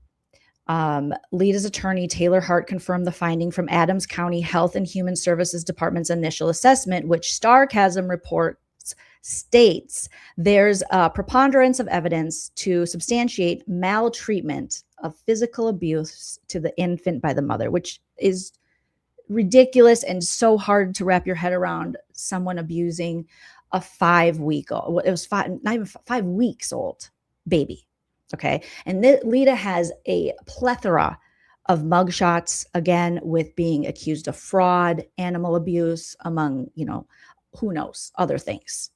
S1: Lita's attorney Taylor Hart confirmed the finding from Adams County Health and Human Services Department's initial assessment, which Starcasm reports states there's a preponderance of evidence to substantiate maltreatment of physical abuse to the infant by the mother, which is ridiculous and so hard to wrap your head around. Someone abusing a 5-week-old, it was not even 5 weeks old baby. Okay. And Lita has a plethora of mugshots, again, with being accused of fraud, animal abuse, among, who knows, other things.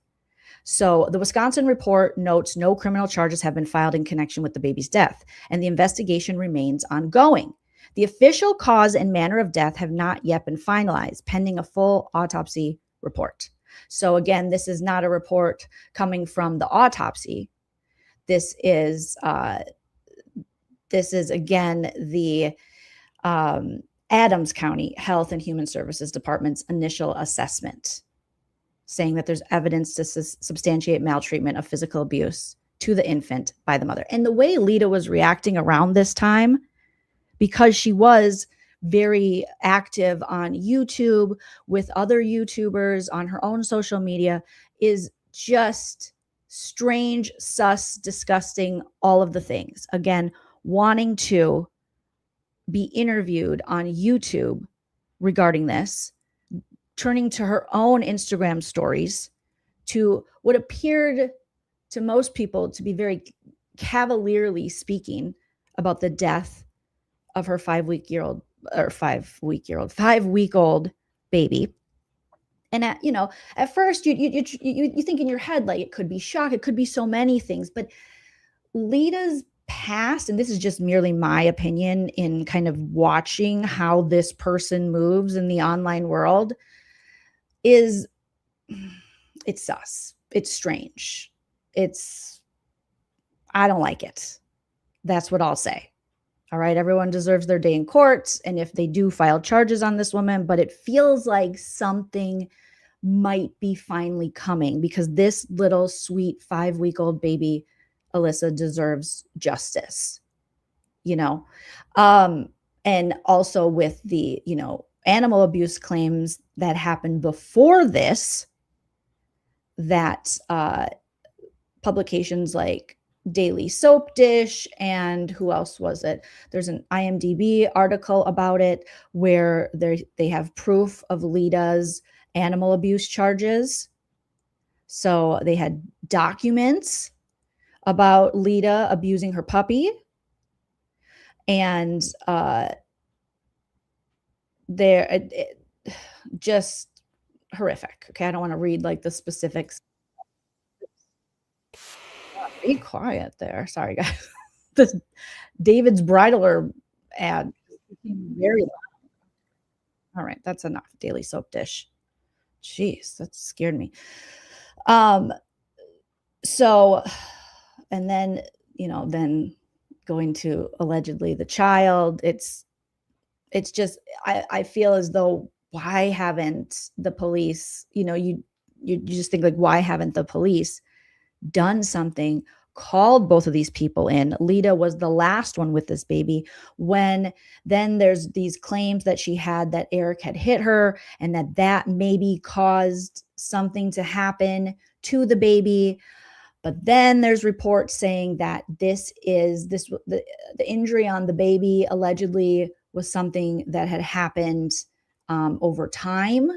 S1: So the Wisconsin report notes no criminal charges have been filed in connection with the baby's death, and the investigation remains ongoing. The official cause and manner of death have not yet been finalized, pending a full autopsy report. So again, this is not a report coming from the autopsy. This is again the Adams County Health and Human Services Department's initial assessment, saying that there's evidence to substantiate maltreatment of physical abuse to the infant by the mother. And the way Lita was reacting around this time, because she was very active on YouTube with other YouTubers, on her own social media, is just strange, sus, disgusting, all of the things. Again, wanting to be interviewed on YouTube regarding this, turning to her own Instagram stories to what appeared to most people to be very cavalierly speaking about the death of her 5-week-old baby. And at first you think in your head, like, it could be shock, it could be so many things, but Lita's past, and this is just merely my opinion in kind of watching how this person moves in the online world, it's sus. It's strange. I don't like it. That's what I'll say. All right. Everyone deserves their day in court. And if they do file charges on this woman, but it feels like something might be finally coming, because this little sweet 5-week-old baby, Alyssa, deserves justice, and also with the, animal abuse claims that happened before this, that publications like Daily Soap Dish, and who else was it? There's an IMDb article about it where they have proof of Lida's animal abuse charges. So they had documents about Lida abusing her puppy, and just horrific. Okay, I don't want to read like the specifics. Be quiet there. Sorry, guys. This David's Bridler ad became very loud. All right, that's enough. Daily Soap Dish. Jeez, that scared me. So, and then, then going to allegedly the child, it's just, I feel as though, why haven't the police, you just think like, why haven't the police done something, called both of these people in? Lida was the last one with this baby. When then there's these claims that she had that Eric had hit her, and that maybe caused something to happen to the baby. But then there's reports saying that the injury on the baby allegedly was something that had happened over time.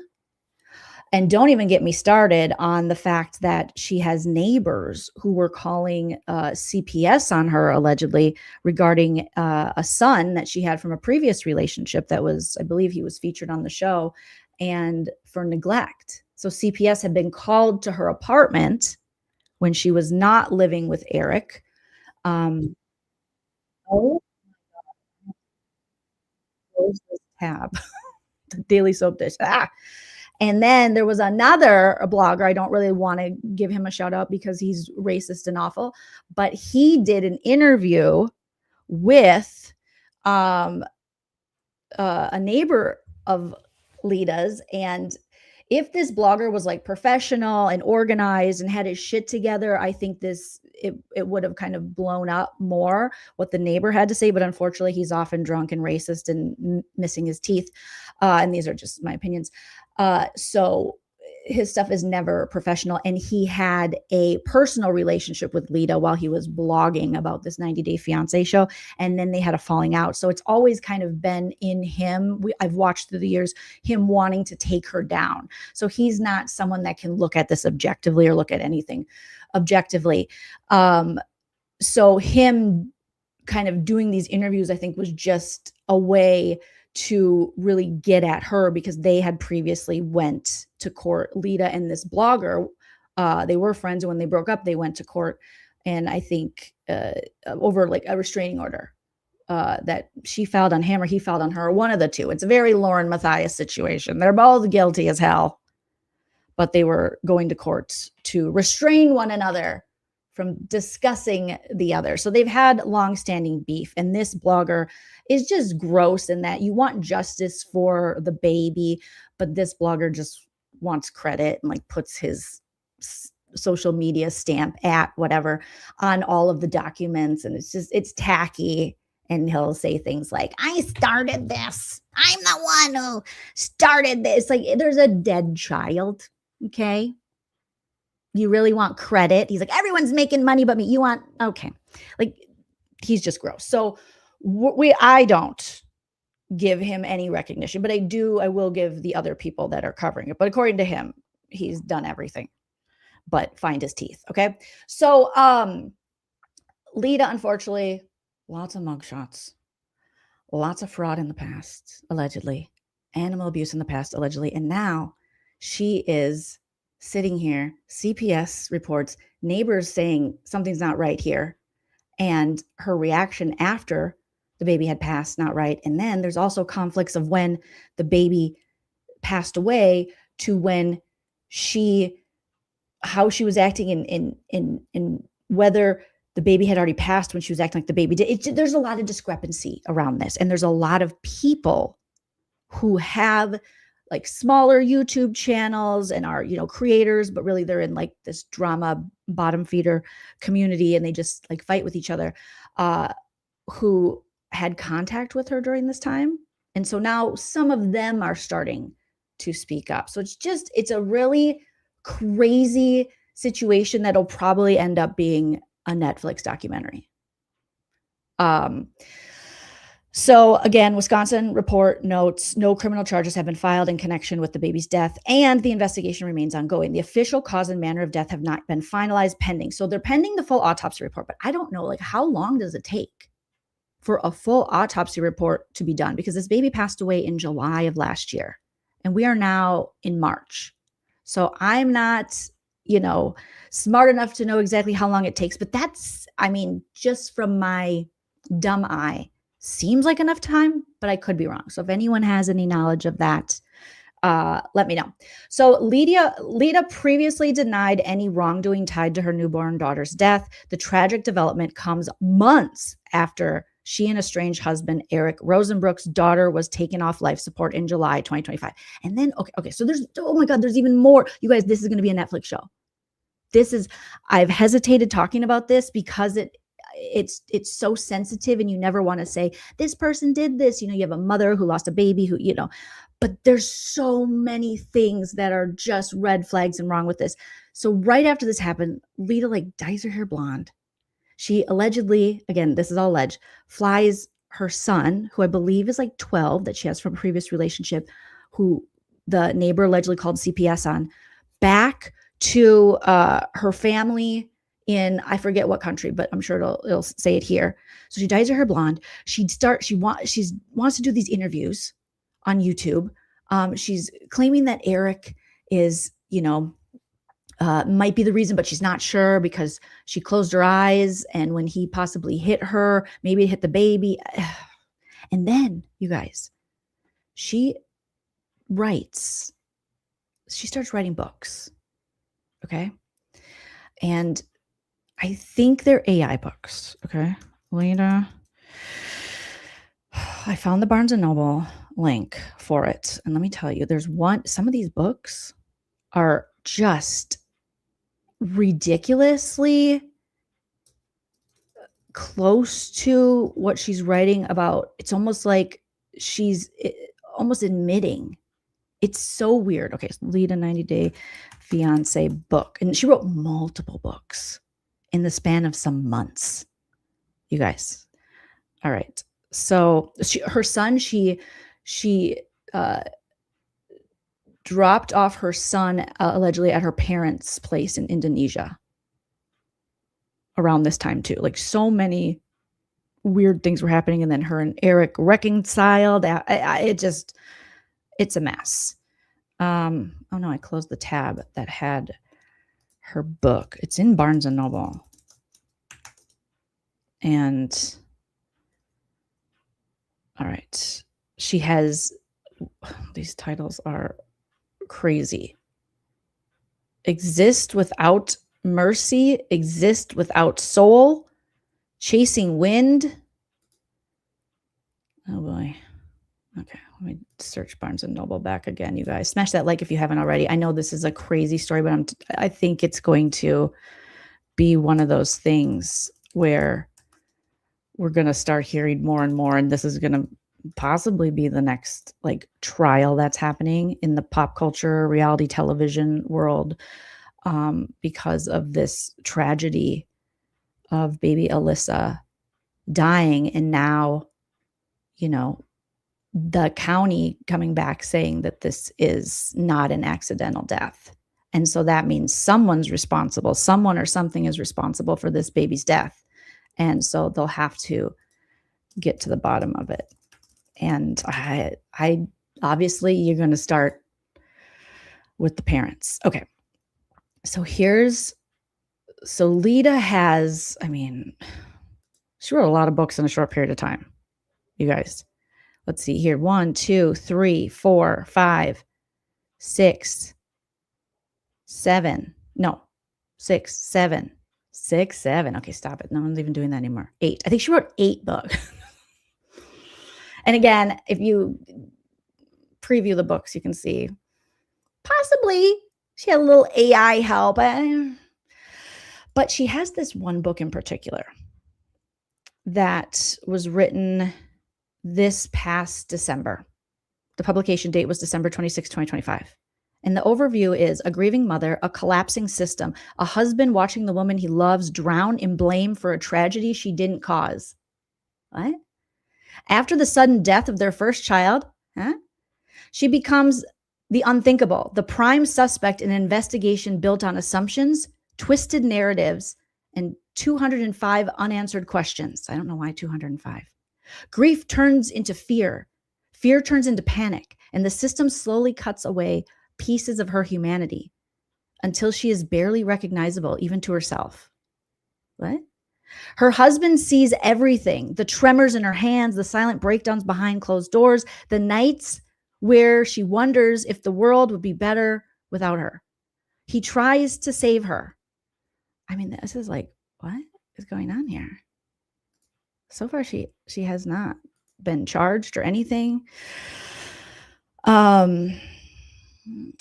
S1: And don't even get me started on the fact that she has neighbors who were calling CPS on her allegedly regarding a son that she had from a previous relationship that was, I believe he was featured on the show, and for neglect. So CPS had been called to her apartment when she was not living with Eric. Oh, close this tab. The Daily Soap Dish. And then there was another blogger. I don't really want to give him a shout out because he's racist and awful, but he did an interview with a neighbor of Lida's. And if this blogger was like professional and organized and had his shit together, I think it would have kind of blown up more what the neighbor had to say. But unfortunately, he's often drunk and racist and missing his teeth. And these are just my opinions. So his stuff is never professional. And he had a personal relationship with Lida while he was blogging about this 90 Day Fiancé show. And then they had a falling out. So it's always kind of been in him. I've watched through the years him wanting to take her down. So he's not someone that can look at this objectively or look at anything objectively. So him kind of doing these interviews, I think, was just a way to really get at her, because they had previously went to court. Lida and this blogger, they were friends, and when they broke up, they went to court, and I think over like a restraining order that she filed on him or he filed on her, one of the two. It's a very Lauren Matthias situation. They're both guilty as hell, but they were going to court to restrain one another from discussing the other. So they've had longstanding beef, and this blogger is just gross in that you want justice for the baby, but this blogger just wants credit and like puts his social media stamp at whatever on all of the documents. And it's tacky. And he'll say things like, I started this. I'm the one who started this. Like, there's a dead child. Okay. You really want credit? He's like, everyone's making money but me. You want, okay. Like, he's just gross. So I don't give him any recognition, but I will give the other people that are covering it. But according to him, he's done everything but find his teeth. Okay. So, Lida, unfortunately, lots of mugshots, lots of fraud in the past, allegedly, animal abuse in the past, allegedly. And now she is sitting here, CPS reports, neighbors saying something's not right here, and her reaction after the baby had passed, not right. And then there's also conflicts of when the baby passed away to when how she was acting in whether the baby had already passed when she was acting like the baby did. There's a lot of discrepancy around this. And there's a lot of people who have like smaller YouTube channels and are, creators, but really they're in like this drama bottom feeder community, and they just like fight with each other, who had contact with her during this time. And so now some of them are starting to speak up. So it's a really crazy situation that'll probably end up being a Netflix documentary. So again, Wisconsin report notes no criminal charges have been filed in connection with the baby's death, and the investigation remains ongoing. The official cause and manner of death have not been finalized, pending. So they're pending the full autopsy report, but I don't know, like, how long does it take for a full autopsy report to be done? Because this baby passed away in July of last year, and we are now in March. So I'm not, smart enough to know exactly how long it takes, but that's, just from my dumb eye, seems like enough time, but I could be wrong. So if anyone has any knowledge of that, let me know. So Lita previously denied any wrongdoing tied to her newborn daughter's death. The tragic development comes months after she and estranged husband Eric Rosenbrook's daughter was taken off life support in July 2025. And then, okay. So oh my God, there's even more. You guys, this is going to be a Netflix show. I've hesitated talking about this because it's so sensitive, and you never want to say this person did this. You have a mother who lost a baby but there's so many things that are just red flags and wrong with this. So right after this happened, Lita dyes her hair blonde. She allegedly, again, this is all alleged, flies her son, who I believe is 12, that she has from a previous relationship, who the neighbor allegedly called CPS on, back to her family in, I forget what country, but I'm sure it'll say it here. So she dyes her hair blonde. She wants to do these interviews on YouTube. She's claiming that Eric is, might be the reason, but she's not sure because she closed her eyes, and when he possibly hit her, maybe it hit the baby. And then, you guys, she starts writing books. Okay. And I think they're AI books. Okay. Lita. I found the Barnes & Noble link for it. And let me tell you, some of these books are just ridiculously close to what she's writing about. It's almost like she's almost admitting. It's so weird. Okay. So Lita 90-Day Fiancé book. And she wrote multiple books in the span of some months, you guys. All right. So her son, she dropped off her son allegedly at her parents' place in Indonesia around this time too. So many weird things were happening. And then her and Eric reconciled. It's a mess. Oh no, I closed the tab that had her book. It's in Barnes & Noble. And all right. She has, these titles are crazy. Exist Without Mercy, Exist Without Soul, Chasing Wind. Oh boy. Okay, let me search Barnes & Noble back again, you guys. Smash that like if you haven't already. I know this is a crazy story, but I think it's going to be one of those things where we're going to start hearing more and more, and this is going to possibly be the next trial that's happening in the pop culture reality television world, because of this tragedy of baby Alyssa dying. And now, the county coming back saying that this is not an accidental death. And so that means someone's responsible. Someone or something is responsible for this baby's death. And so they'll have to get to the bottom of it. And I obviously you're going to start with the parents. Okay. So Lita has, she wrote a lot of books in a short period of time, you guys. Let's see here. 1, 2, 3, 4, 5, 6, 7. No, 6, 7. 6, 7. Okay, stop it. No one's even doing that anymore. 8. I think she wrote 8 books. And again, if you preview the books, you can see possibly she had a little AI help. But she has this one book in particular that was written this past December. The publication date was December 26, 2025. And the overview is a grieving mother, a collapsing system, a husband watching the woman he loves drown in blame for a tragedy she didn't cause. What? After the sudden death of their first child, she becomes the unthinkable, the prime suspect in an investigation built on assumptions, twisted narratives, and 205 unanswered questions. I don't know why 205. Grief turns into fear. Fear turns into panic, and the system slowly cuts away pieces of her humanity until she is barely recognizable, even to herself. What? Her husband sees everything, the tremors in her hands, the silent breakdowns behind closed doors, the nights where she wonders if the world would be better without her. He tries to save her. I mean, this is like, what is going on here? So far, she has not been charged or anything.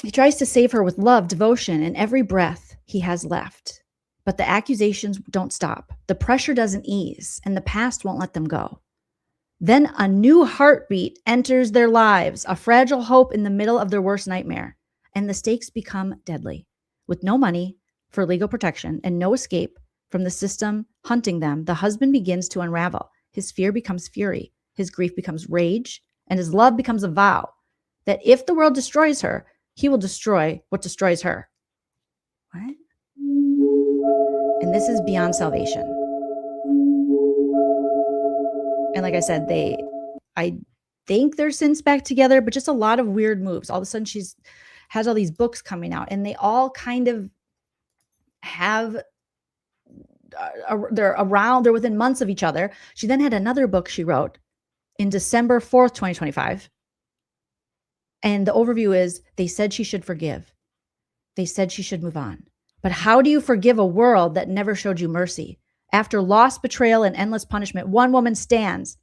S1: He tries to save her with love, devotion, and every breath he has left. But the accusations don't stop. The pressure doesn't ease, and the past won't let them go. Then a new heartbeat enters their lives, a fragile hope in the middle of their worst nightmare, and the stakes become deadly. With no money for legal protection and no escape from the system hunting them, the husband begins to unravel. His fear becomes fury, his grief becomes rage, and his love becomes a vow that if the world destroys her, he will destroy what destroys her. What? And this is beyond salvation. And like I said, I think they're since back together, but just a lot of weird moves. All of a sudden has all these books coming out, and they all kind of have, they're within months of each other. She then had another book she wrote in December 4th, 2025. And the overview is, they said she should forgive. They said she should move on. But how do you forgive a world that never showed you mercy? After loss, betrayal, and endless punishment, one woman stands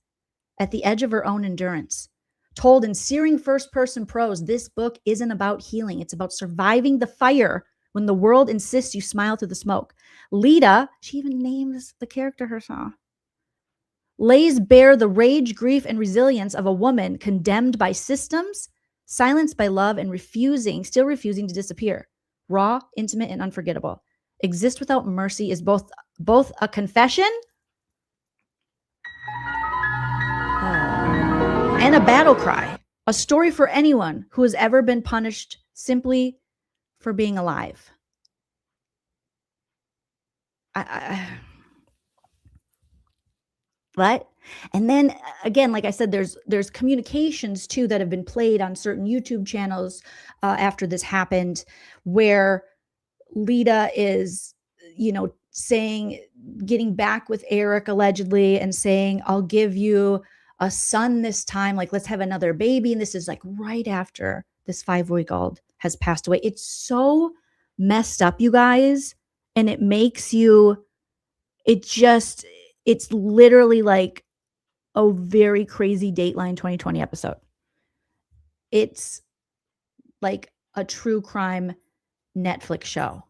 S1: at the edge of her own endurance. Told in searing first-person prose, this book isn't about healing. It's about surviving the fire when the world insists you smile through the smoke. Lita, she even names the character herself, lays bare the rage, grief, and resilience of a woman condemned by systems, silenced by love, and still refusing to disappear. Raw, intimate, and unforgettable. Exist without mercy is both a confession and a battle cry. A story for anyone who has ever been punished simply for being alive. What? And then again, like I said, there's communications too that have been played on certain YouTube channels after this happened, where Lita is, saying, getting back with Eric allegedly and saying, I'll give you a son this time, like let's have another baby. And this is like right after this 5-week-old has passed away. It's so messed up, you guys. And it makes you, it's literally like a very crazy Dateline 2020 episode. It's like a true crime Netflix show.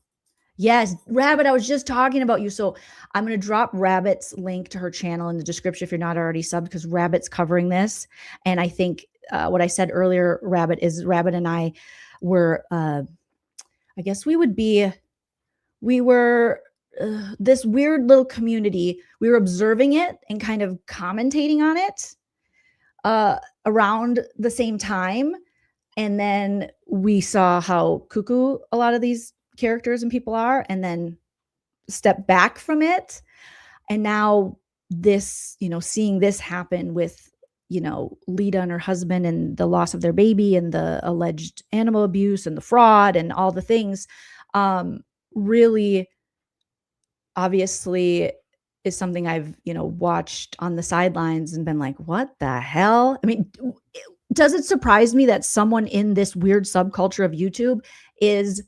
S1: Yes, Rabbit, I was just talking about you. So I'm going to drop Rabbit's link to her channel in the description if you're not already subbed, because Rabbit's covering this. And I think what I said earlier, Rabbit and I were, I guess we were this weird little community. We were observing it and kind of commentating on it around the same time. And then we saw how cuckoo a lot of these characters and people are, and then step back from it. And now this, seeing this happen with, Lita and her husband and the loss of their baby and the alleged animal abuse and the fraud and all the things, really obviously is something I've, watched on the sidelines and been like, what the hell? I mean, does it surprise me that someone in this weird subculture of YouTube is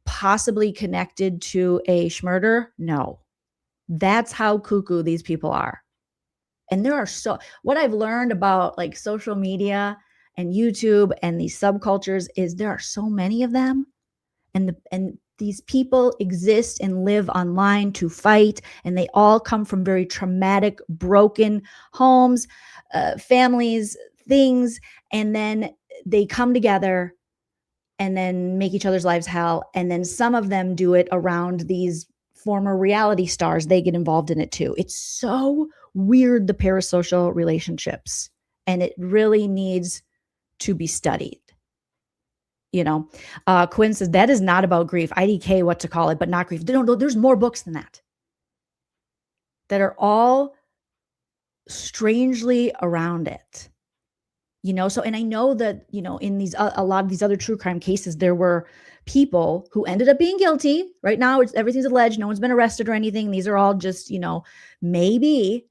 S1: possibly connected to a schmurder? No. That's how cuckoo these people are. And there are what I've learned about like social media and YouTube and these subcultures is there are so many of them, and these people exist and live online to fight, and they all come from very traumatic, broken homes, families, things, and then they come together and then make each other's lives hell. And then some of them do it around these former reality stars. They get involved in it too. It's so weird, the parasocial relationships, and it really needs to be studied. Quinn says that is not about grief. IDK, what to call it, but not grief. No, there's more books than that are all strangely around it. So, and I know that, in these, a lot of these other true crime cases, there were people who ended up being guilty. Right now, everything's alleged. No one's been arrested or anything. These are all just, maybe,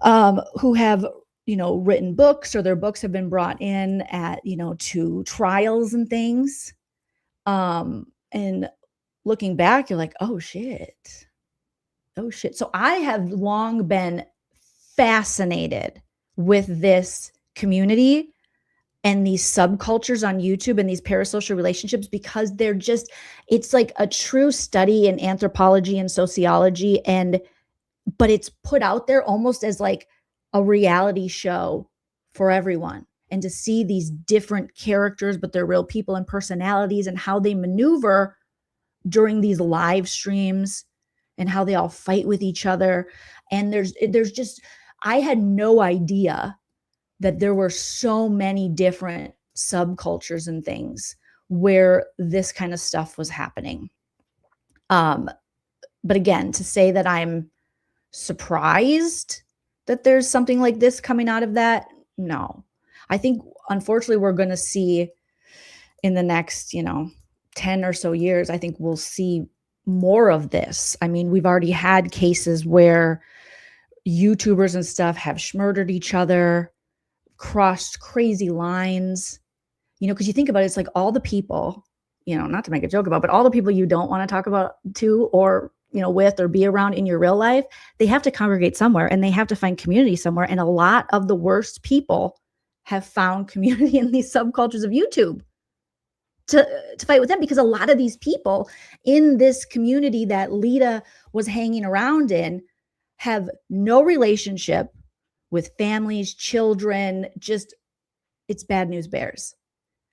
S1: who have, written books, or their books have been brought in at, to trials and things. And looking back, you're like, oh shit. So I have long been fascinated with this community and these subcultures on YouTube and these parasocial relationships, because it's like a true study in anthropology and sociology, but it's put out there almost as like a reality show for everyone. And to see these different characters, but they're real people and personalities, and how they maneuver during these live streams, and how they all fight with each other. And there's just, I had no idea that there were so many different subcultures and things where this kind of stuff was happening. But again, to say that I'm surprised that there's something like this coming out of that, no. I think, unfortunately, we're going to see in the next, 10 or so years, I think we'll see more of this. I mean, we've already had cases where YouTubers and stuff have murdered each other, crossed crazy lines, because you think about it, it's like all the people, not to make a joke about, but all the people you don't want to talk about to, or, with, or be around in your real life, they have to congregate somewhere, and they have to find community somewhere. And a lot of the worst people have found community in these subcultures of YouTube to fight with them, because a lot of these people in this community that Lita was hanging around in have no relationship with families, children, just, it's bad news bears.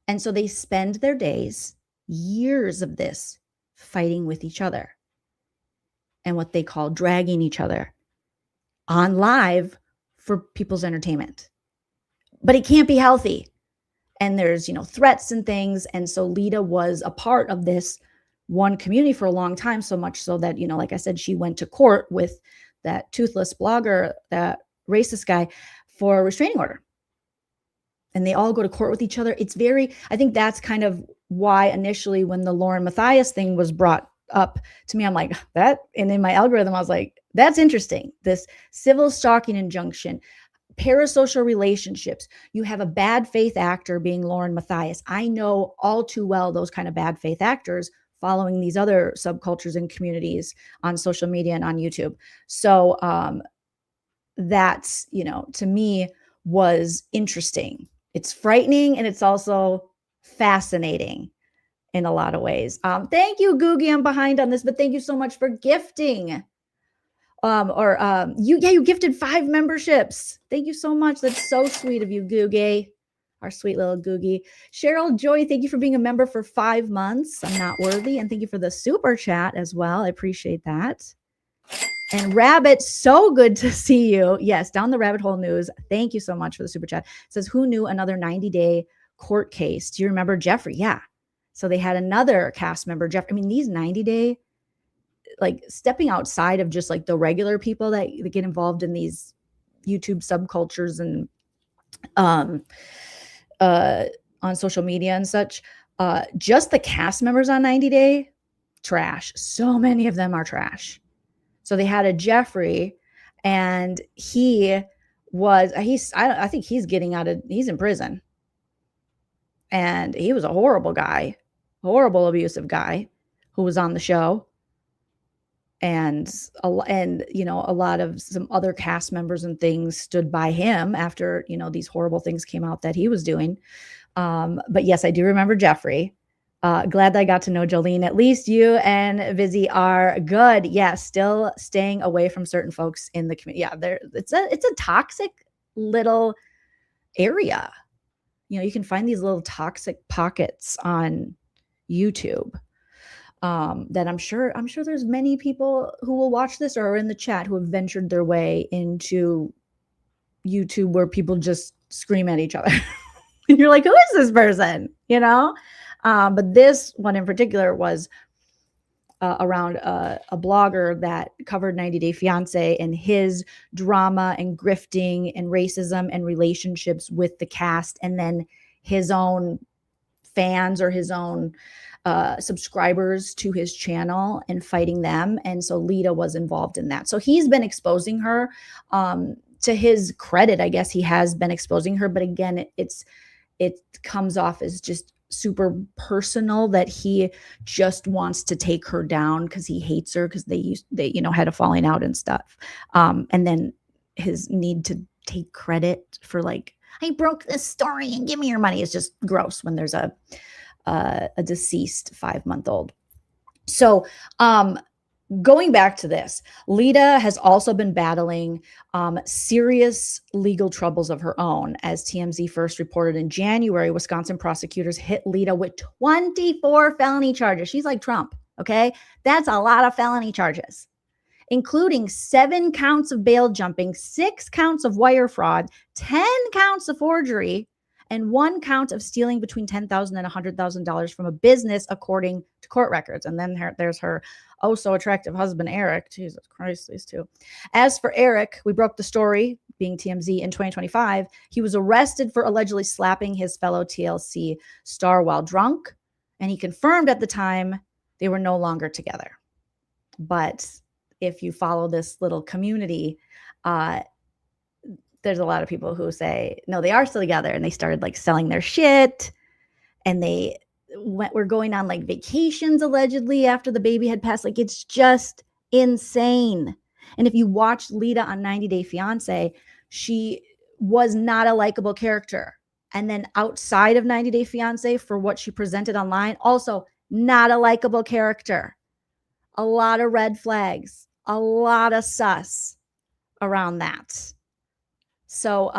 S1: And so they spend their days, years of this, fighting with each other, and what they call dragging each other on live for people's entertainment. But it can't be healthy. And there's, threats and things. And so Lita was a part of this one community for a long time, so much so that, like I said, she went to court with that toothless blogger, that racist guy, for a restraining order. And they all go to court with each other. I think that's kind of why initially when the Lauren Matthias thing was brought up to me, I'm like, that, and in my algorithm, I was like, that's interesting. This civil stalking injunction, parasocial relationships. You have a bad faith actor being Lauren Matthias. I know all too well those kind of bad faith actors following these other subcultures and communities on social media and on YouTube. So that's, to me, was interesting. It's frightening, and it's also fascinating in a lot of ways. Thank you, Googie. I'm behind on this, but thank you so much for gifting. You gifted 5 memberships. Thank you so much. That's so sweet of you, Googie. Our sweet little Googie. Cheryl Joy, thank you for being a member for 5 months. I'm not worthy. And thank you for the super chat as well. I appreciate that. And Rabbit, so good to see you. Yes, down the rabbit hole news. Thank you so much for the super chat. It says, who knew another 90-day court case? Do you remember Jeffrey? Yeah. So they had another cast member, Jeffrey. I mean, these 90-day, like stepping outside of just like the regular people that get involved in these YouTube subcultures and on social media and such, just the cast members on 90 Day, trash. So many of them are trash. So they had a Jeffrey, and I think he's he's in prison. And he was a horrible guy, horrible abusive guy who was on the show. and you know, a lot of some other cast members and things stood by him after, you know, these horrible things came out that he was doing. But yes, I do remember Jeffrey. Glad that I got to know Joleen. At least you and Vizzy are good. Yeah, still staying away from certain folks in the community. Yeah, it's a toxic little area. You know, you can find these little toxic pockets on YouTube. That I'm sure there's many people who will watch this or are in the chat who have ventured their way into YouTube where people just scream at each other. And you're like, who is this person? You know? But this one in particular was around a blogger that covered 90 Day Fiancé and his drama and grifting and racism and relationships with the cast, and then his own fans or his own subscribers to his channel and fighting them. And so Lita was involved in that. So he's been exposing her. To his credit, I guess he has been exposing her. But again, it comes off as just super personal that he just wants to take her down because he hates her because they you know, had a falling out and stuff. And then his need to take credit for like, I broke this story and give me your money is just gross when there's a deceased 5-month-old. So going back to this, Lita has also been battling serious legal troubles of her own. As TMZ first reported in January, Wisconsin prosecutors hit Lita with 24 felony charges. She's like Trump, okay? That's a lot of felony charges, including 7 counts of bail jumping, 6 counts of wire fraud, 10 counts of forgery, and 1 count of stealing between $10,000 and $100,000 from a business, according to court records. And then there's her oh so attractive husband, Eric. Jesus Christ, these two. As for Eric, we broke the story, being TMZ, in 2025. He was arrested for allegedly slapping his fellow TLC star while drunk, and he confirmed at the time they were no longer together. But if you follow this little community, there's a lot of people who say, no, they are still together. And they started like selling their shit. And they were going on like vacations allegedly after the baby had passed. Like, it's just insane. And if you watch Lita on 90 Day Fiancé, she was not a likable character. And then outside of 90 Day Fiancé, for what she presented online, also not a likable character. A lot of red flags, a lot of sus around that. So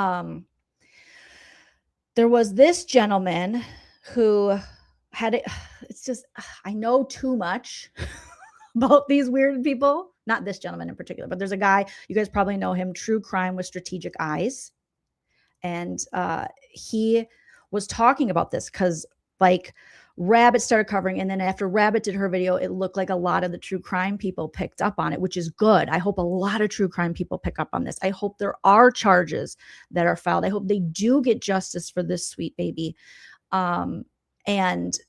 S1: there was this gentleman who had it. It's just, I know too much about these weird people. Not this gentleman in particular, but there's a guy, you guys probably know him, True Crime with Strategic Eyes. And he was talking about this because like Rabbit started covering, and then after Rabbit did her video, it looked like a lot of the true crime people picked up on it, which is good. I hope a lot of true crime people pick up on this. I hope there are charges that are filed. I hope they do get justice for this sweet baby. And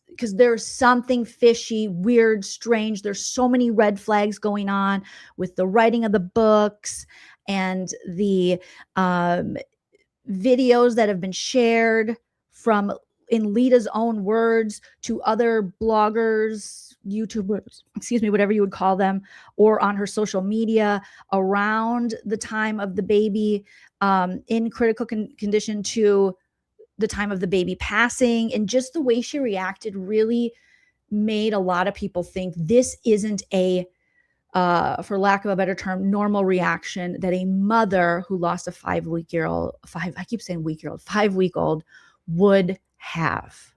S1: because there's something fishy, weird, strange. There's so many red flags going on with the writing of the books and the videos that have been shared from, in Lita's own words, to other bloggers, YouTubers, excuse me, whatever you would call them, or on her social media around the time of the baby, in critical condition to the time of the baby passing. And just the way she reacted really made a lot of people think this isn't a, for lack of a better term, normal reaction that a mother who lost a 5-week-old would have.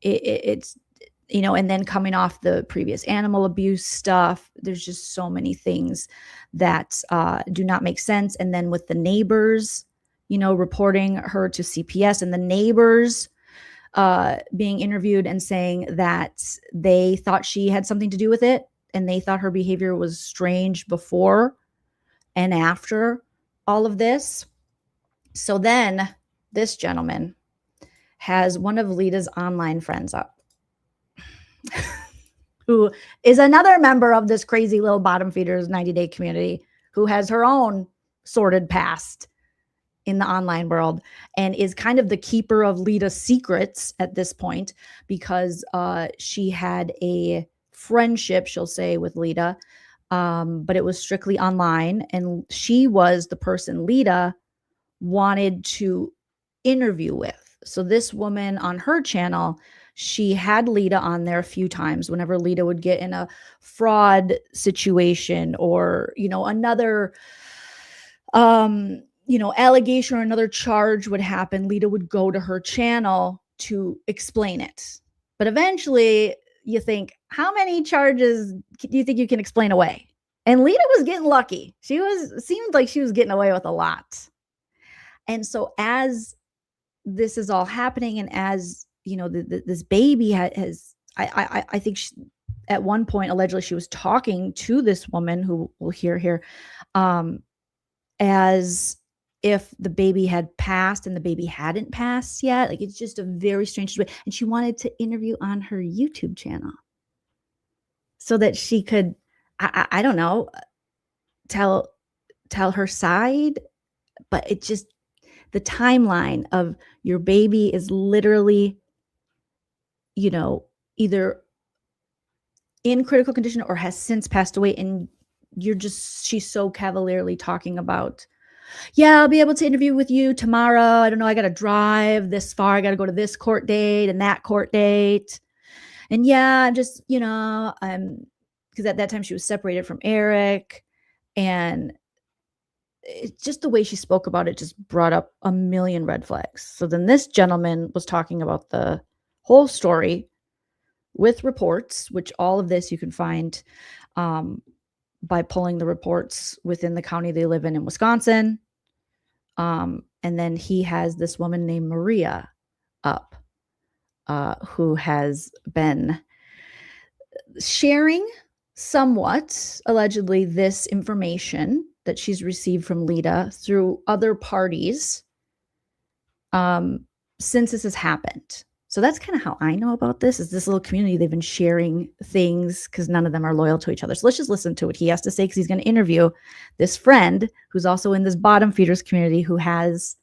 S1: It's, you know, and then coming off the previous animal abuse stuff, there's just so many things that do not make sense. And then with the neighbors, you know, reporting her to CPS, and the neighbors being interviewed and saying that they thought she had something to do with it, and they thought her behavior was strange before and after all of this. So then this gentleman has one of Lita's online friends up, who is another member of this crazy little bottom feeders 90 Day community, who has her own sordid past in the online world and is kind of the keeper of Lita's secrets at this point, because she had a friendship, she'll say, with Lita but it was strictly online. And she was the person Lita wanted to interview with. So this woman on her channel, she had Lita on there a few times whenever Lita would get in a fraud situation or, another, allegation or another charge would happen. Lita would go to her channel to explain it. But eventually you think, how many charges do you think you can explain away? And Lita was getting lucky. Seemed like she was getting away with a lot. And so as this is all happening, and as this baby has, I think at one point allegedly she was talking to this woman who we'll hear here, as if the baby had passed and the baby hadn't passed yet. Like, it's just a very strange way. And she wanted to interview on her YouTube channel so that she could, I don't know, tell her side. But it just, the timeline of your baby is literally, either in critical condition or has since passed away. And she's so cavalierly talking about, yeah, I'll be able to interview with you tomorrow. I don't know. I got to drive this far. I got to go to this court date and that court date. And yeah, I'm just, because at that time she was separated from Eric, and it's just the way she spoke about it just brought up a million red flags. So then this gentleman was talking about the whole story with reports, which all of this you can find by pulling the reports within the county they live in Wisconsin. And then he has this woman named Maria up, who has been sharing somewhat, allegedly, this information that she's received from Lita through other parties since this has happened. So that's kind of how I know about this, is this little community. They've been sharing things because none of them are loyal to each other. So let's just listen to what he has to say, because he's going to interview this friend who's also in this bottom feeders community, who has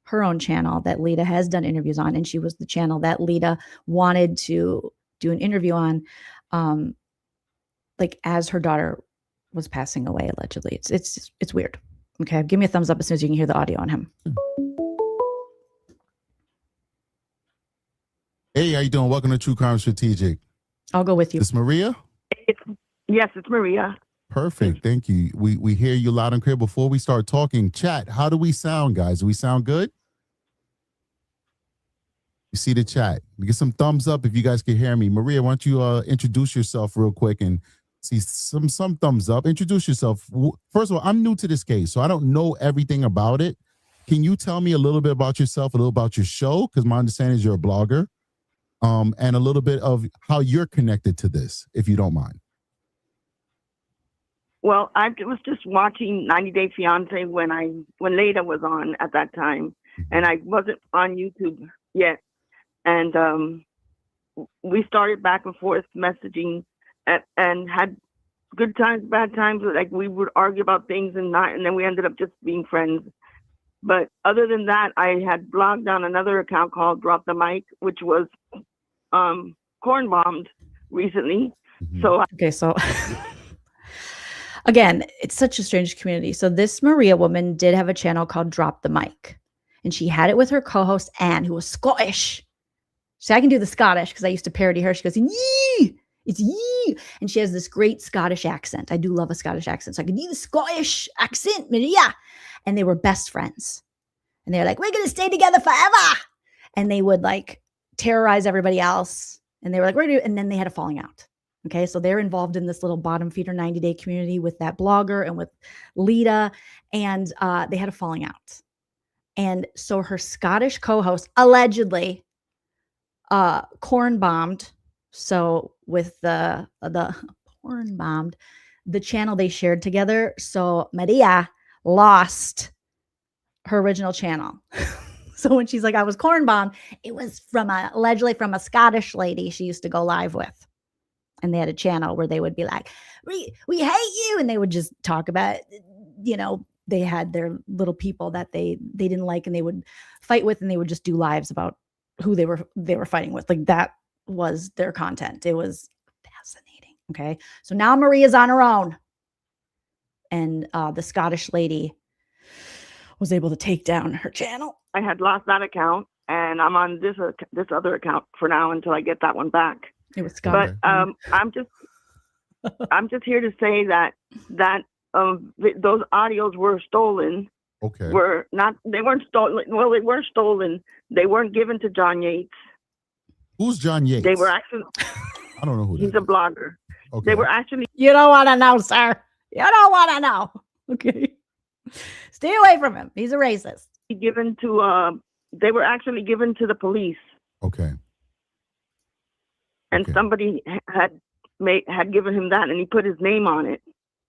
S1: her own channel that Lita has done interviews on. And she was the channel that Lita wanted to do an interview on, like as her daughter was passing away, allegedly. It's weird. Okay. Give me a thumbs up as soon as you can hear the audio on him.
S14: Hey, how you doing? Welcome to True Crime Strategic.
S1: I'll go with you.
S14: It's Maria?
S15: Yes, it's Maria.
S14: Perfect. Thank you. We hear you loud and clear. Before we start talking, chat, how do we sound, guys? Do we sound good? You see the chat. Get some thumbs up if you guys can hear me. Maria, why don't you introduce yourself real quick and see some thumbs up. Introduce yourself. First of all, I'm new to this case, so I don't know everything about it. Can you tell me a little bit about yourself, a little about your show? Because my understanding is you're a blogger. And a little bit of how you're connected to this, if you don't mind.
S15: Well, I was just watching 90 Day Fiancé when Leda was on at that time, and I wasn't on YouTube yet. And we started back and forth messaging and had good times, bad times. Like, we would argue about things and then we ended up just being friends. But other than that, I had blogged on another account called Drop the Mic, which was corn bombed recently. So
S1: again, it's such a strange community. So this Maria woman did have a channel called Drop the Mic, and she had it with her co-host Anne, who was Scottish. So I can do the Scottish because I used to parody her. She goes, yee, it's yee. And she has this great Scottish accent. I do love a Scottish accent. So I can do the Scottish accent, Maria. And they were best friends. And they're like, we're going to stay together forever. And they would like terrorize everybody else. And they were like, and then they had a falling out. Okay. So they're involved in this little bottom feeder 90-day community with that blogger and with Lita. And they had a falling out. And so her Scottish co-host allegedly corn bombed. So with the corn bombed, the channel they shared together. So Maria lost her original channel. So when she's like, I was corn bombed, it was allegedly from a Scottish lady she used to go live with. And they had a channel where they would be like, we hate you. And they would just talk about, they had their little people that they didn't like and they would fight with, and they would just do lives about who they were fighting with. Like, that was their content. It was fascinating. Okay. So now Maria's on her own. and the Scottish lady was able to take down her channel.
S15: I had lost that account, and I'm on this other account for now until I get that one back.
S1: It was Scottish.
S15: But I'm just here to say that those audios were stolen.
S14: Okay.
S15: They weren't stolen. Well, they were stolen. They weren't given to John Yates.
S14: Who's John Yates?
S15: They were actually.
S14: I don't know who.
S15: He's a blogger.
S14: Okay.
S15: They were actually.
S1: You don't want to know, sir. You don't want to know. Okay. Stay away from him. He's a racist.
S15: Given to. They were actually given to the police.
S14: Okay.
S15: And somebody had given him that, and he put his name on it.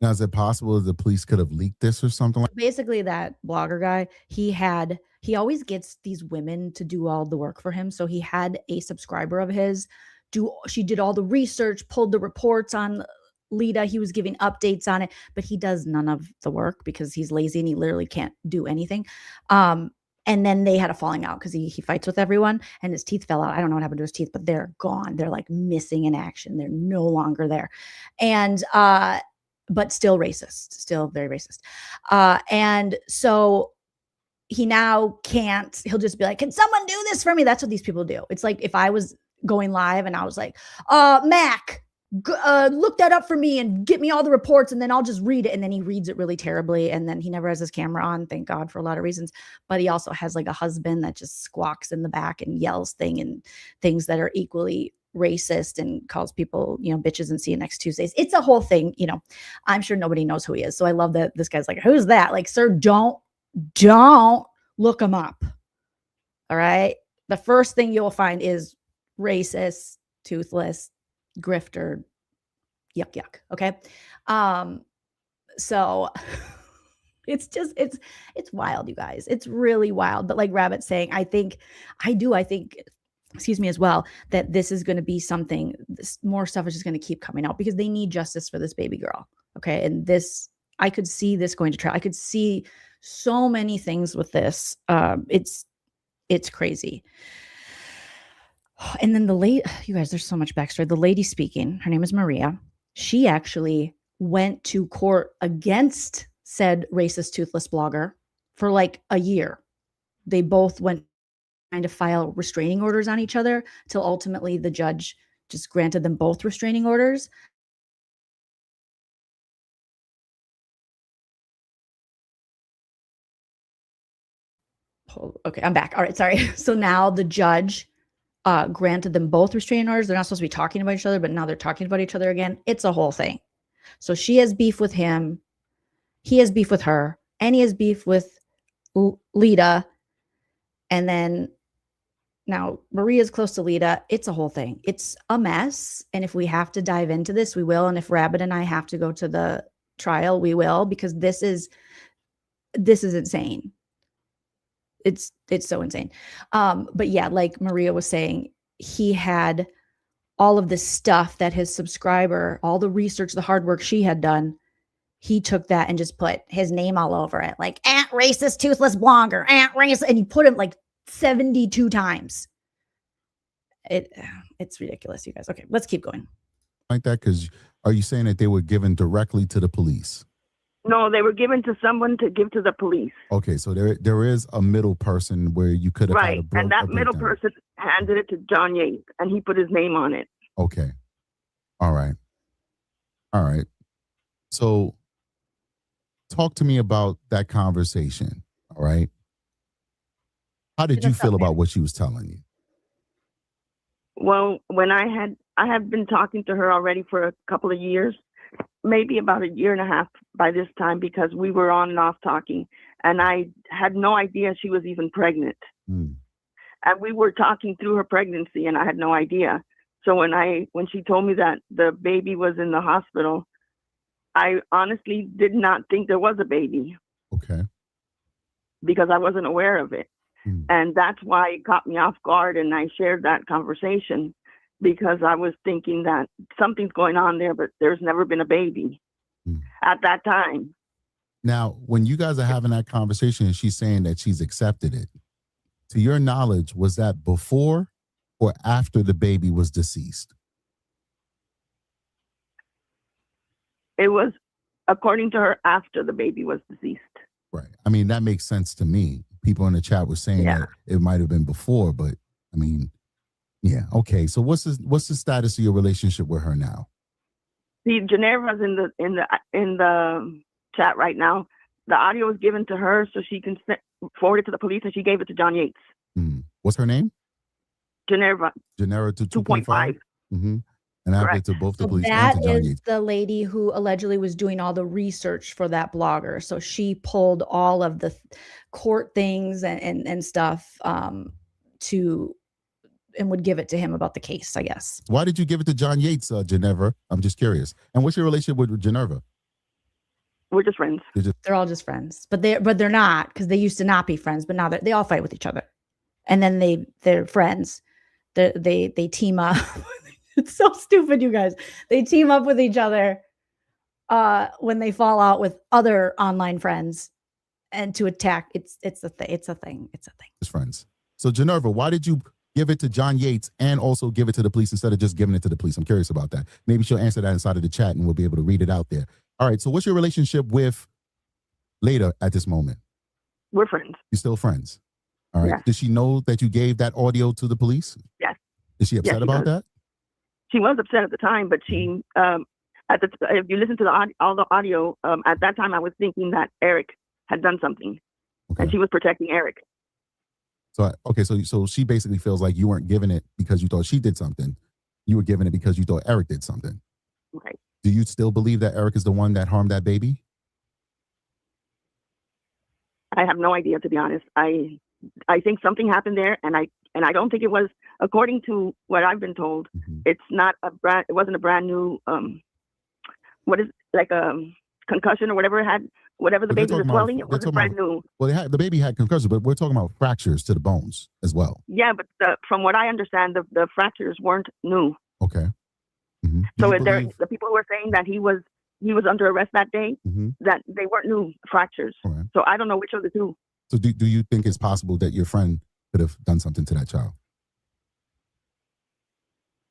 S14: Now, is it possible the police could have leaked this or something like?
S1: Basically, that blogger guy, he always gets these women to do all the work for him. So he had a subscriber of his she did all the research, pulled the reports on Lita. He was giving updates on it, but he does none of the work because he's lazy and he literally can't do anything. And then they had a falling out because he fights with everyone and his teeth fell out. I don't know what happened to his teeth, but they're gone. They're like missing in action. They're no longer there. And, but still racist, still very racist. And so he now can't, he'll just be like, can someone do this for me? That's what these people do. It's like if I was going live and I was like, Mac, look that up for me and get me all the reports, and then I'll just read it. And then he reads it really terribly. And then he never has his camera on, thank God, for a lot of reasons. But he also has like a husband that just squawks in the back and yells things that are equally racist and calls people, bitches and see you next Tuesdays. It's a whole thing. I'm sure nobody knows who he is. So I love that this guy's like, who's that? Like, sir, don't look him up. All right. The first thing you'll find is racist, toothless, grifter, yuck. Okay. So it's wild, you guys. It's really wild. But like Rabbit's saying, I think, excuse me, as well, that this is going to be something, more stuff is just going to keep coming out because they need justice for this baby girl. Okay. And this, I could see this going to trial. I could see so many things with this. It's crazy. And then you guys, there's so much backstory. The lady speaking, her name is Maria. She actually went to court against said racist, toothless blogger for like a year. They both went trying to file restraining orders on each other till ultimately the judge just granted them both restraining orders. Okay, I'm back. All right, sorry. So now the judge granted them both restraining orders. They're not supposed to be talking about each other, but now they're talking about each other again. It's a whole thing. So she has beef with him. He has beef with her. And he has beef with Lita. And then now Maria's close to Lita. It's a whole thing. It's a mess. And if we have to dive into this, we will. And if Rabbit and I have to go to the trial, we will, because this is insane. It's so insane. But yeah, like Maria was saying, he had all of this stuff that his subscriber, all the research, the hard work she had done, he took that and just put his name all over it. Like, racist, toothless blogger, racist. And he put him like 72 times. It's ridiculous, you guys. Okay, let's keep going.
S14: Like that, because are you saying that they were given directly to the police?
S15: No, they were given to someone to give to the police.
S14: Okay, so there is a middle person where you could have
S15: right, and that middle person handed it to John Yates, and he put his name on it.
S14: Okay, all right. So, talk to me about that conversation. All right, how did you feel about what she was telling you?
S15: Well, when I had been talking to her already for a couple of years. Maybe about a year and a half by this time, because we were on and off talking, and I had no idea she was even pregnant. And we were talking through her pregnancy, and I had no idea. So when she told me that the baby was in the hospital, I honestly did not think there was a baby.
S14: Okay.
S15: Because I wasn't aware of it. And that's why it caught me off guard, and I shared that conversation. Because I was thinking that something's going on there, but there's never been a baby at that time.
S14: Now, when you guys are having that conversation and she's saying that she's accepted it, to your knowledge, was that before or after the baby was deceased?
S15: It was according to her, after the baby was deceased.
S14: Right. I mean, that makes sense to me. People in the chat were saying that it might have been before, but I mean, yeah. Okay. So what's the status of your relationship with her now?
S15: See, Genevra's in the chat right now. The audio was given to her so she can forward it to the police, and she gave it to John Yates.
S14: What's her name?
S15: Genevra.
S14: Genevra to 2.5. Mm-hmm. And I have it to both the police
S1: That
S14: and to John
S1: is
S14: Yates.
S1: the lady who allegedly was doing all the research for that blogger. So she pulled all of the court things and stuff and would give it to him about the case, I guess.
S14: Why did you give it to John Yates, Genevra? I'm just curious. And what's your relationship with Genevra?
S15: We're just friends.
S1: They're all just friends, but they're not, because they used to not be friends, but now they all fight with each other, and then they're friends. They team up. It's so stupid, you guys. They team up with each other when they fall out with other online friends, and to attack. It's a thing.
S14: Just friends. So Genevra, why did you give it to John Yates and also give it to the police instead of just giving it to the police? I'm curious about that. Maybe she'll answer that inside of the chat, and we'll be able to read it out there. All right. So what's your relationship with Leda at this moment?
S15: We're friends.
S14: You're still friends. All right.
S15: Yes.
S14: Does she know that you gave that audio to the police?
S15: Yes.
S14: Is she upset about that?
S15: She was upset at the time, but she, if you listen to all the audio, at that time I was thinking that Eric had done something, and she was protecting Eric.
S14: So so she basically feels like you weren't giving it because you thought she did something. You were giving it because you thought Eric did something.
S15: Right.
S14: Do you still believe that Eric is the one that harmed that baby?
S15: I have no idea, to be honest. I think something happened there, and I don't think it was, according to what I've been told, it's not it wasn't a brand new what is like a concussion or whatever it had, whatever the baby was swelling. It wasn't brand new.
S14: Well, the baby had concussion, but we're talking about fractures to the bones as well.
S15: Yeah, but from what I understand, the fractures weren't new.
S14: Okay. Mm-hmm.
S15: So the people who were saying that he was under arrest that day, that they weren't new fractures.
S14: Right.
S15: So I don't know which of the two.
S14: So do you think it's possible that your friend could have done something to that child?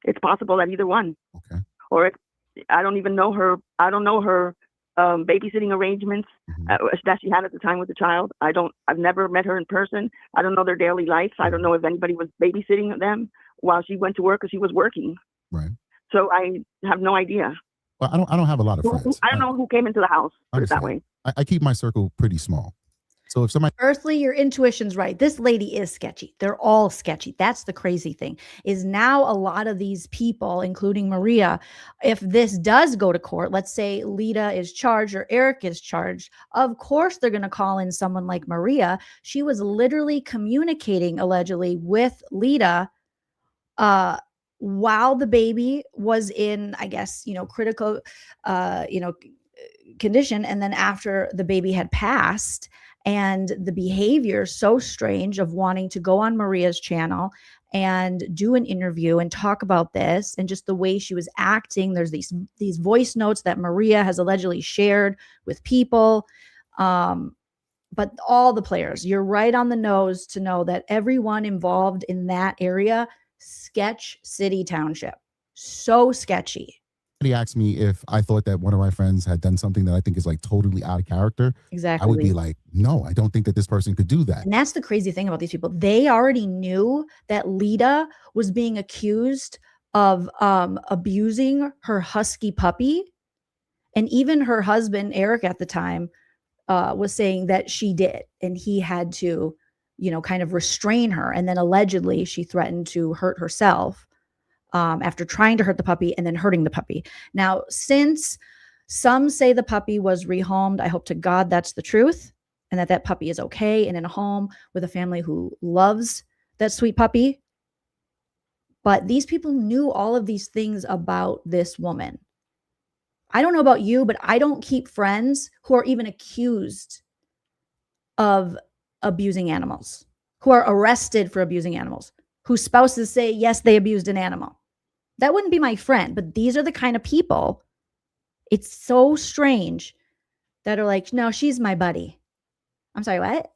S15: It's possible that either one.
S14: Okay.
S15: Or I don't even know her. I don't know her babysitting arrangements that she had at the time with the child. I've never met her in person. I don't know their daily life. I don't know if anybody was babysitting them while she went to work, because she was working.
S14: Right.
S15: So I have no idea.
S14: Well, I don't have a lot of friends.
S15: I don't know who came into the house. Put it that way.
S14: I keep my circle pretty small. So if somebody
S1: Earthly, your intuition's right. This lady is sketchy. They're all sketchy. That's the crazy thing, is now a lot of these people, including Maria, if this does go to court, let's say Leda is charged or Eric is charged, of course they're going to call in someone like Maria. She was literally communicating allegedly with Leda while the baby was in, I guess, critical, condition. And then after the baby had passed, and the behavior so strange of wanting to go on Maria's channel and do an interview and talk about this, and just the way she was acting. There's these voice notes that Maria has allegedly shared with people. But all the players, you're right on the nose to know that everyone involved in that area, sketch city township, so sketchy.
S14: Somebody asked me if I thought that one of my friends had done something that I think is like totally out of character.
S1: Exactly.
S14: I would be like, no, I don't think that this person could do that.
S1: And that's the crazy thing about these people. They already knew that Leda was being accused of abusing her husky puppy. And even her husband, Eric, at the time, was saying that she did. And he had to, kind of restrain her. And then allegedly she threatened to hurt herself after trying to hurt the puppy and then hurting the puppy. Now, since some say the puppy was rehomed, I hope to God that's the truth, and that puppy is okay and in a home with a family who loves that sweet puppy. But these people knew all of these things about this woman. I don't know about you, but I don't keep friends who are even accused of abusing animals, who are arrested for abusing animals, whose spouses say, yes, they abused an animal. That wouldn't be my friend, but these are the kind of people. It's so strange that are like, no, she's my buddy. I'm sorry, what?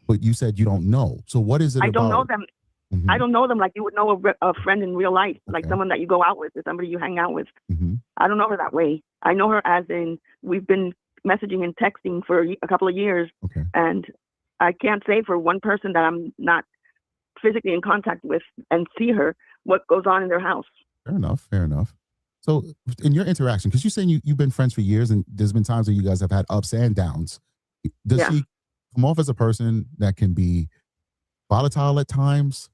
S14: But you said you don't know. So what is it
S15: I
S14: about?
S15: don't know them.
S14: Mm-hmm.
S15: I don't know them like you would know a friend in real life, like someone that you go out with or somebody you hang out with.
S14: Mm-hmm.
S15: I don't know her that way. I know her as in we've been messaging and texting for a couple of years, and I can't say for one person that I'm not physically in contact with and see her what goes on in their house.
S14: Fair enough. Fair enough. So in your interaction, because you're saying you've been friends for years and there's been times where you guys have had ups and downs. Does she come off as a person that can be volatile at times?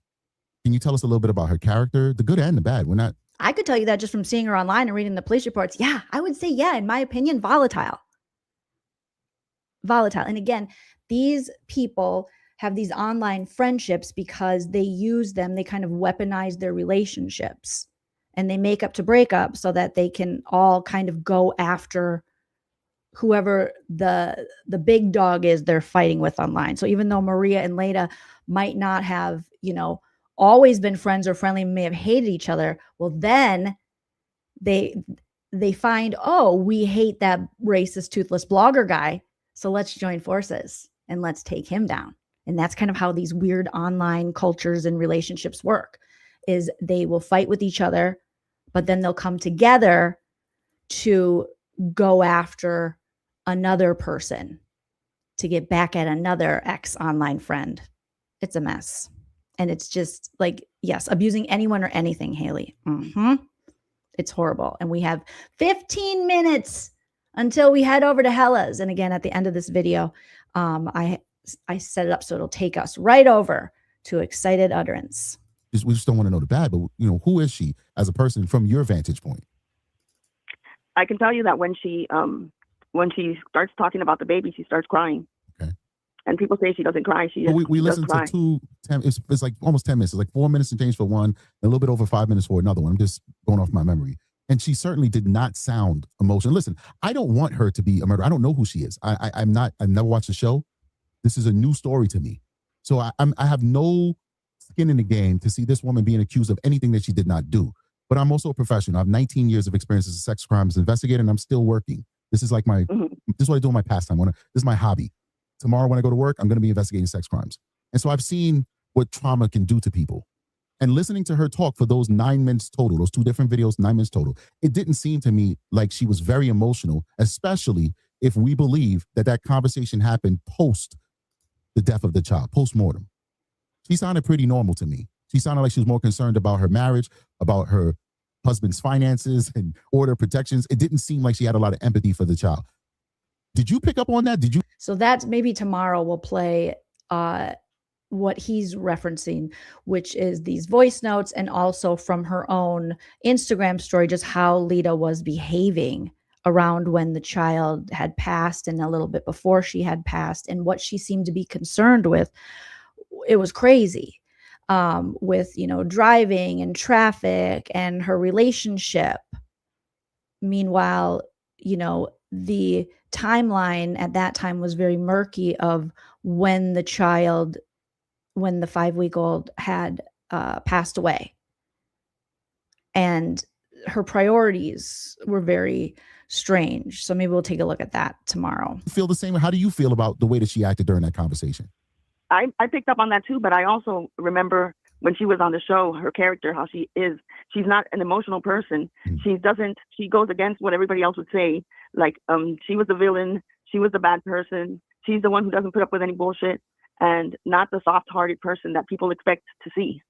S14: Can you tell us a little bit about her character, the good and the bad? We're not.
S1: I could tell you that just from seeing her online and reading the police reports. Yeah, I would say, yeah, in my opinion, volatile. Volatile. And again, these people have these online friendships because they use them, they kind of weaponize their relationships and they make up to break up so that they can all kind of go after whoever the big dog is they're fighting with online. So even though Maria and Leda might not have, always been friends or friendly, may have hated each other, well, then they find, oh, we hate that racist, toothless blogger guy, so let's join forces and let's take him down. And that's kind of how these weird online cultures and relationships work, is they will fight with each other, but then they'll come together to go after another person to get back at another ex-online friend. It's a mess. And it's just like, yes, abusing anyone or anything, Haley. It's horrible. And we have 15 minutes until we head over to Hella's. And again, at the end of this video, I set it up so it'll take us right over to Excited Utterance.
S14: We just don't want to know the bad, but who is she as a person from your vantage point?
S15: I can tell you that when she starts talking about the baby, she starts crying. Okay. And people say she doesn't cry.
S14: We listened to 10. It's like almost 10 minutes. It's like 4 minutes and change for one, and a little bit over 5 minutes for another one. I'm just going off my memory. And she certainly did not sound emotional. Listen, I don't want her to be a murderer. I don't know who she is. I've never watched the show. This is a new story to me. So I have no skin in the game to see this woman being accused of anything that she did not do. But I'm also a professional. I have 19 years of experience as a sex crimes investigator, and I'm still working. This is like this is what I do in my pastime. This is my hobby. Tomorrow when I go to work, I'm going to be investigating sex crimes. And so I've seen what trauma can do to people. And listening to her talk for those 9 minutes total, those 2 different videos, 9 minutes total, it didn't seem to me like she was very emotional, especially if we believe that conversation happened post the death of the child, post-mortem. She sounded pretty normal to me. She sounded like she was more concerned about her marriage, about her husband's finances and order protections. It didn't seem like she had a lot of empathy for the child. Did you pick up on that? Did you?
S1: So that's maybe tomorrow we'll play what he's referencing, which is these voice notes and also from her own Instagram story, just how Leda was behaving around when the child had passed and a little bit before she had passed and what she seemed to be concerned with. It was crazy with, driving and traffic and her relationship. Meanwhile, the timeline at that time was very murky of when the 5-week-old had passed away. And her priorities were very strange. So maybe we'll take a look at that tomorrow.
S14: Feel the same? How do you feel about the way that she acted during that conversation?
S15: I picked up on that too, but I also remember when she was on the show, her character, how she is. She's not an emotional person. She goes against what everybody else would say. Like, she was the villain. She was the bad person. She's the one who doesn't put up with any bullshit and not the soft-hearted person that people expect to see.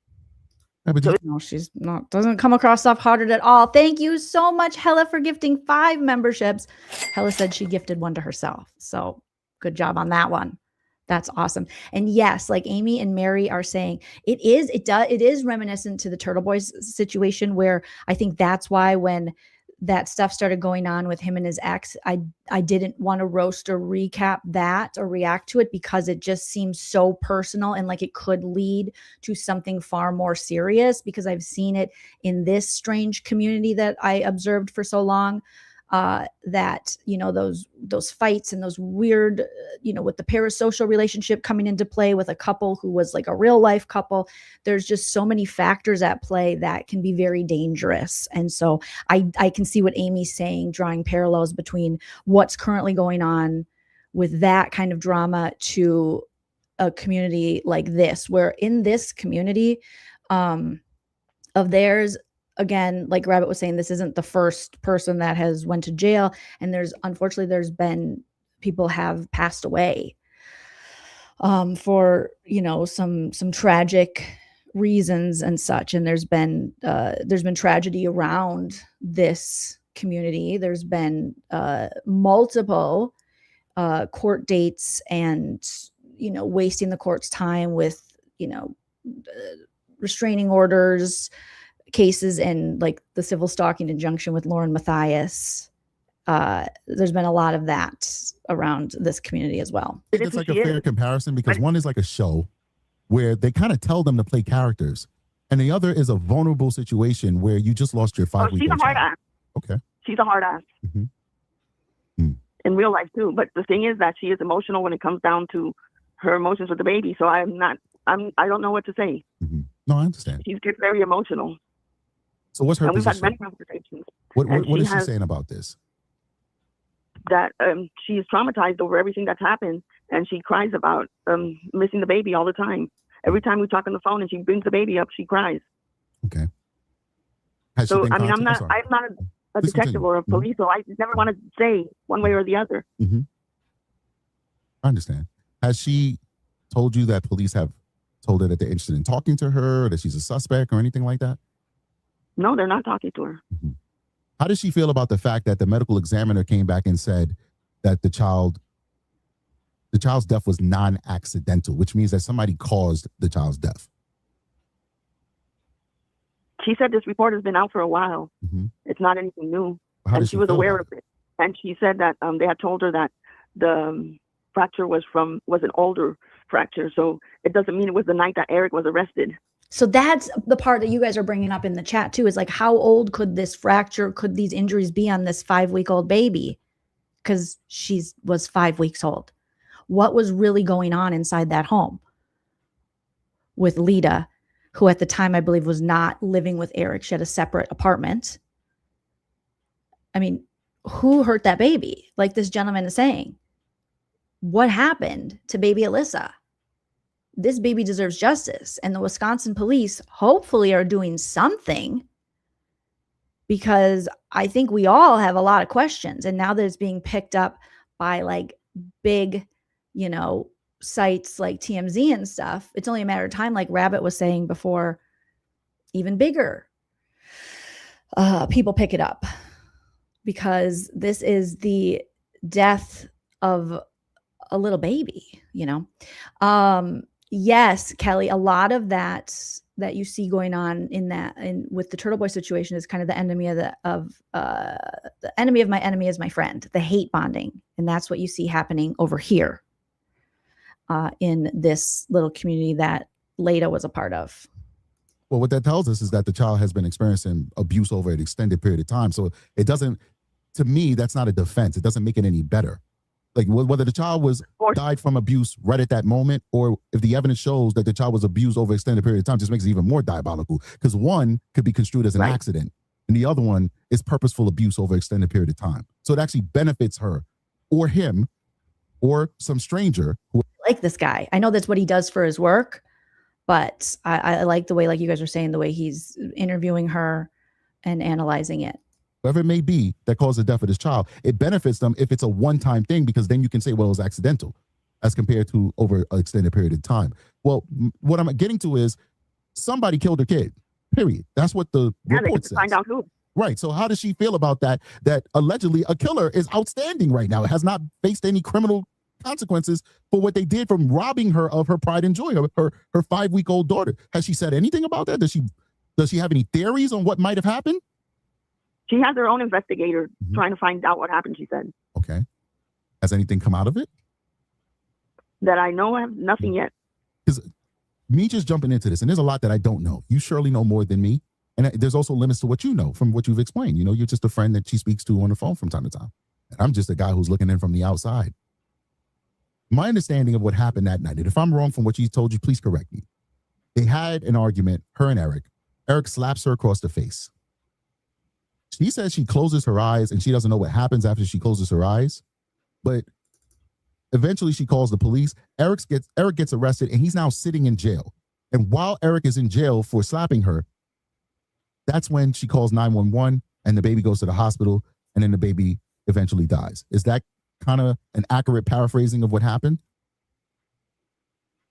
S1: No, she's not. Doesn't come across soft-hearted at all. Thank you so much, Hella, for gifting 5 memberships. Hella said she gifted one to herself. So good job on that one. That's awesome. And yes, like Amy and Mary are saying, it is reminiscent to the Turtle Boys situation, where I think that's why when that stuff started going on with him and his ex, I didn't want to roast or recap that or react to it, because it just seems so personal and like it could lead to something far more serious, because I've seen it in this strange community that I observed for so long. That, those fights and those weird, with the parasocial relationship coming into play with a couple who was like a real life couple, there's just so many factors at play that can be very dangerous. And so I can see what Amy's saying, drawing parallels between what's currently going on with that kind of drama to a community like this, where in this community of theirs, again, like Rabbit was saying, this isn't the first person that has went to jail, and unfortunately there's been people have passed away for some tragic reasons and such. And there's been tragedy around this community. There's been multiple court dates and wasting the court's time with restraining orders cases, and like the civil stalking injunction with Lauren Matthias. There's been a lot of that around this community as well.
S14: I think it's like a fair comparison, because one is like a show where they kind of tell them to play characters, and the other is a vulnerable situation where you just lost your 5-week-old.
S15: She's a hard ass.
S14: Okay.
S15: She's a hard ass. In real life too. But the thing is that she is emotional when it comes down to her emotions with the baby. So I don't know what to say.
S14: No, I understand.
S15: She gets very emotional.
S14: So what's her
S15: and
S14: position?
S15: We've had many conversations.
S14: What is she saying about this?
S15: That she's traumatized over everything that's happened, and she cries about missing the baby all the time. Every time we talk on the phone and she brings the baby up, she cries.
S14: Okay.
S15: So I mean, I'm not a detective or a police, so I never want to say one way or the other.
S14: I understand. Has she told you that police have told her that they're interested in talking to her, or that she's a suspect or anything like that?
S15: No, they're not talking to her.
S14: How does she feel about the fact that the medical examiner came back and said that the child's death was non-accidental, which means that somebody caused the child's death?
S15: She said this report has been out for a while. It's not anything new. And she was aware of it. And she said that they had told her that the fracture was an older fracture. So it doesn't mean it was the night that Eric was arrested.
S1: So that's the part that you guys are bringing up in the chat too, is like, how old could this fracture, could these injuries be on this 5-week-old baby? Because she was 5 weeks old. What was really going on inside that home with Lita, who at the time I believe was not living with Eric? She had a separate apartment. I mean, who hurt that baby? Like this gentleman is saying, what happened to baby Alyssa? This baby deserves justice. And the Wisconsin police hopefully are doing something, because I think we all have a lot of questions. And now that it's being picked up by like big, sites like TMZ and stuff, it's only a matter of time, like Rabbit was saying before, even bigger people pick it up, because this is the death of a little baby, Yes, Kelly, a lot of that you see going on with the Turtle Boy situation is kind of the enemy the enemy of my enemy is my friend, the hate bonding. And that's what you see happening over here in this little community that Leda was a part of.
S14: Well, what that tells us is that the child has been experiencing abuse over an extended period of time. So it doesn't, to me, that's not a defense. It doesn't make it any better. Like whether the child died from abuse right at that moment, or if the evidence shows that the child was abused over an extended period of time, just makes it even more diabolical. Because one could be construed as an accident, and the other one is purposeful abuse over an extended period of time. So it actually benefits her or him or some stranger.
S1: I like this guy. I know that's what he does for his work, but I like the way, like you guys were saying, the way he's interviewing her and analyzing it.
S14: Whatever it may be that caused the death of this child, it benefits them if it's a one-time thing, because then you can say, well, it was accidental, as compared to over an extended period of time. Well, what I'm getting to is somebody killed her kid, period. That's what the report says.
S15: Find out who.
S14: Right. So how does she feel about that allegedly a killer is outstanding right now? It has not faced any criminal consequences for what they did from robbing her of her pride and joy, her 5-week-old daughter. Has she said anything about that? Does she have any theories on what might have happened?
S15: She has her own investigator trying to find out what happened, she said.
S14: Okay. Has anything come out of it?
S15: That I know, I have nothing yet.
S14: Because me just jumping into this, and there's a lot that I don't know. You surely know more than me. And there's also limits to what you know from what you've explained. You're just a friend that she speaks to on the phone from time to time. And I'm just a guy who's looking in from the outside. My understanding of what happened that night, and if I'm wrong from what she told you, please correct me. They had an argument, her and Eric. Eric slaps her across the face. She says she closes her eyes and she doesn't know what happens after she closes her eyes. But eventually she calls the police. Eric gets arrested, and he's now sitting in jail. And while Eric is in jail for slapping her, That's when she calls 911 and the baby goes to the hospital and then the baby eventually dies. Is that kind of an accurate paraphrasing of what happened?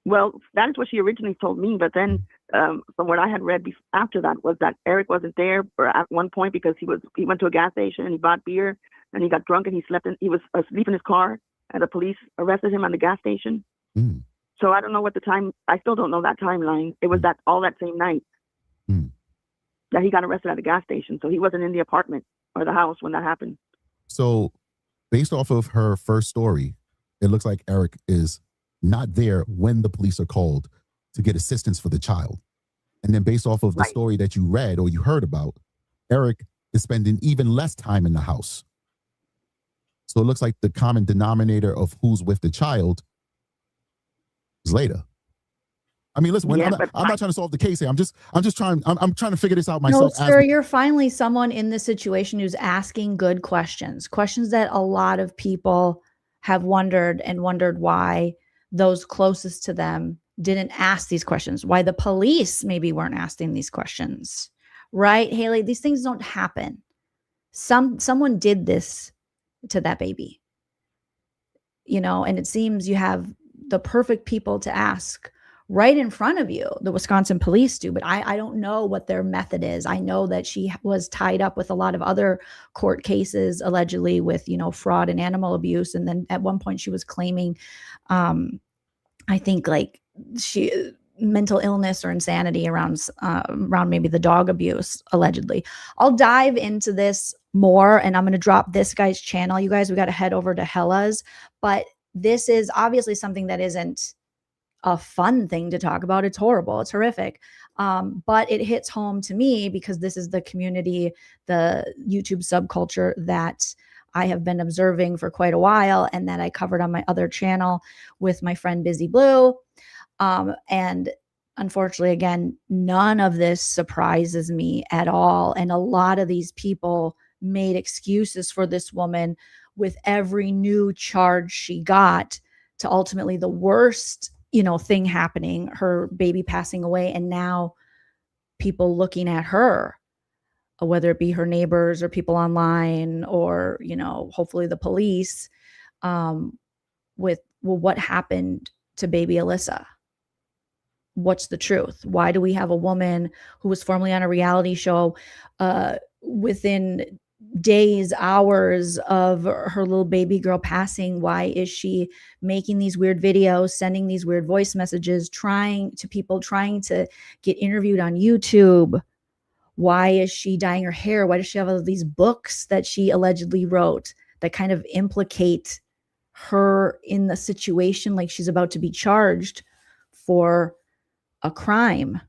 S15: Well, that is what she originally told me. But then from what I had read after that was that Eric wasn't there at one point because he went to a gas station and he bought beer and he got drunk and he was asleep in his car and the police arrested him at the gas station. So I don't know what I still don't know that timeline. It was that same night that he got arrested at the gas station. So he wasn't in the apartment or the house when that happened.
S14: So based off of her first story, it looks like Eric is not there when the police are called to get assistance for the child. And then based off of the story that you read or you heard about, Eric is spending even less time in the house. So it looks like the common denominator of who's with the child is later. I mean, listen, I'm not trying to solve the case here. I'm trying to figure this out myself.
S1: No, sir, you're finally someone in this situation who's asking good questions that a lot of people have wondered why those closest to them didn't ask these questions, why the police maybe weren't asking these questions, right? Haley, these things don't happen. Someone did this to that baby, and it seems you have the perfect people to ask right in front of you. The Wisconsin police do, but I don't know what their method is. I know that she was tied up with a lot of other court cases, allegedly with, fraud and animal abuse. And then at one point she was claiming, I think like mental illness or insanity around maybe the dog abuse, allegedly. I'll dive into this more and I'm going to drop this guy's channel. You guys, we got to head over to Hella's, but this is obviously something that isn't a fun thing to talk about. It's horrible. It's horrific. But it hits home to me because this is the community, the YouTube subculture that I have been observing for quite a while and that I covered on my other channel with my friend Busy Blue. And unfortunately, again, none of this surprises me at all. And a lot of these people made excuses for this woman with every new charge she got to ultimately the worst thing happening, her baby passing away, and now people looking at her, whether it be her neighbors or people online or, hopefully the police, with, well, what happened to baby Alyssa? What's the truth? Why do we have a woman who was formerly on a reality show within days, hours of her little baby girl passing? Why is she making these weird videos, sending these weird voice messages, trying to get interviewed on YouTube? Why is she dyeing her hair? Why does she have all these books that she allegedly wrote that kind of implicate her in the situation, like she's about to be charged for a crime?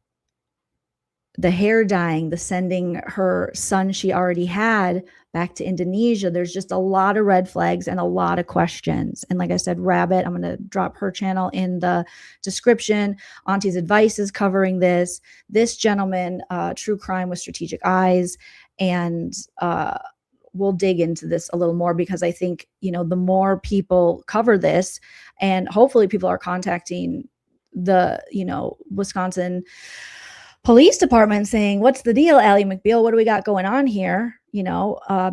S1: The hair dyeing, the sending her son she already had back to Indonesia. There's just a lot of red flags and a lot of questions. And like I said, Rabbit, I'm going to drop her channel in the description. Auntie's Advice is covering this. This gentleman, True Crime with Strategic Eyes. And we'll dig into this a little more because I think, the more people cover this and hopefully people are contacting the, Wisconsin police department saying, what's the deal, Allie McBeal? What do we got going on here?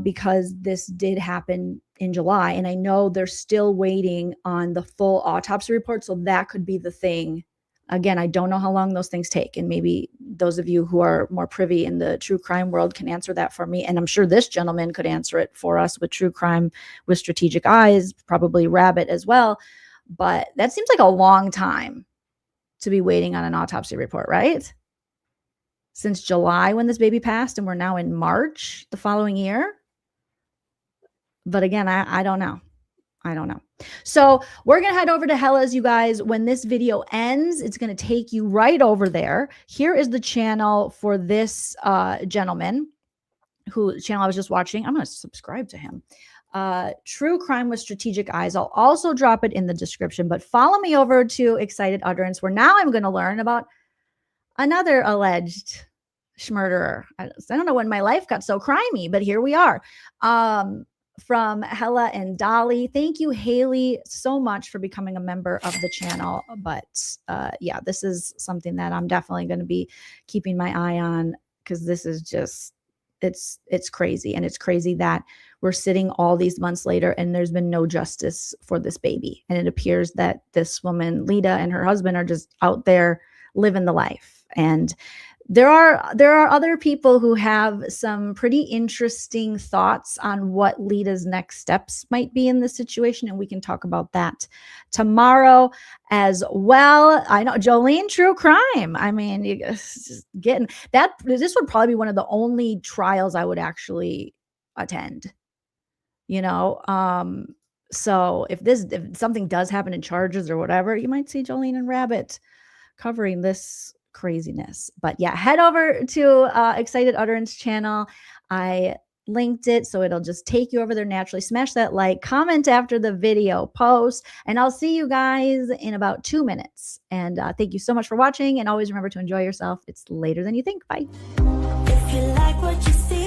S1: Because this did happen in July. And I know they're still waiting on the full autopsy report. So that could be the thing. Again, I don't know how long those things take. And maybe those of you who are more privy in the true crime world can answer that for me. And I'm sure this gentleman could answer it for us with True Crime with Strategic Eyes, probably Rabbit as well. But that seems like a long time to be waiting on an autopsy report, right? Since July when this baby passed, and we're now in March the following year. But again, I don't know. I don't know. So we're going to head over to Hella's, you guys. When this video ends, it's going to take you right over there. Here is the channel for this gentleman whose channel I was just watching. I'm going to subscribe to him. True Crime with Strategic Eyes. I'll also drop it in the description, but follow me over to Excited Utterance, where now I'm going to learn about another alleged murderer. I don't know when my life got so crimey, but here we are. From Hella and Dolly. Thank you, Haley, so much for becoming a member of the channel. But yeah, this is something that I'm definitely going to be keeping my eye on because this is just, it's crazy. And it's crazy that we're sitting all these months later and there's been no justice for this baby. And it appears that this woman, Lita, and her husband are just out there living the life. And there are other people who have some pretty interesting thoughts on what Lita's next steps might be in this situation, and we can talk about that tomorrow as well. I know, Joleen, true crime. I mean, just getting that. This would probably be one of the only trials I would actually attend. You know, so if something does happen in charges or whatever, you might see Joleen and Rabbit covering this craziness. But yeah, head over to Excited Utterance channel. I linked it, so it'll just take you over there naturally. Smash that like, comment after the video post, and I'll see you guys in about 2 minutes. And thank you so much for watching, and always remember to enjoy yourself. It's later than you think. Bye.
S2: If you like what you see.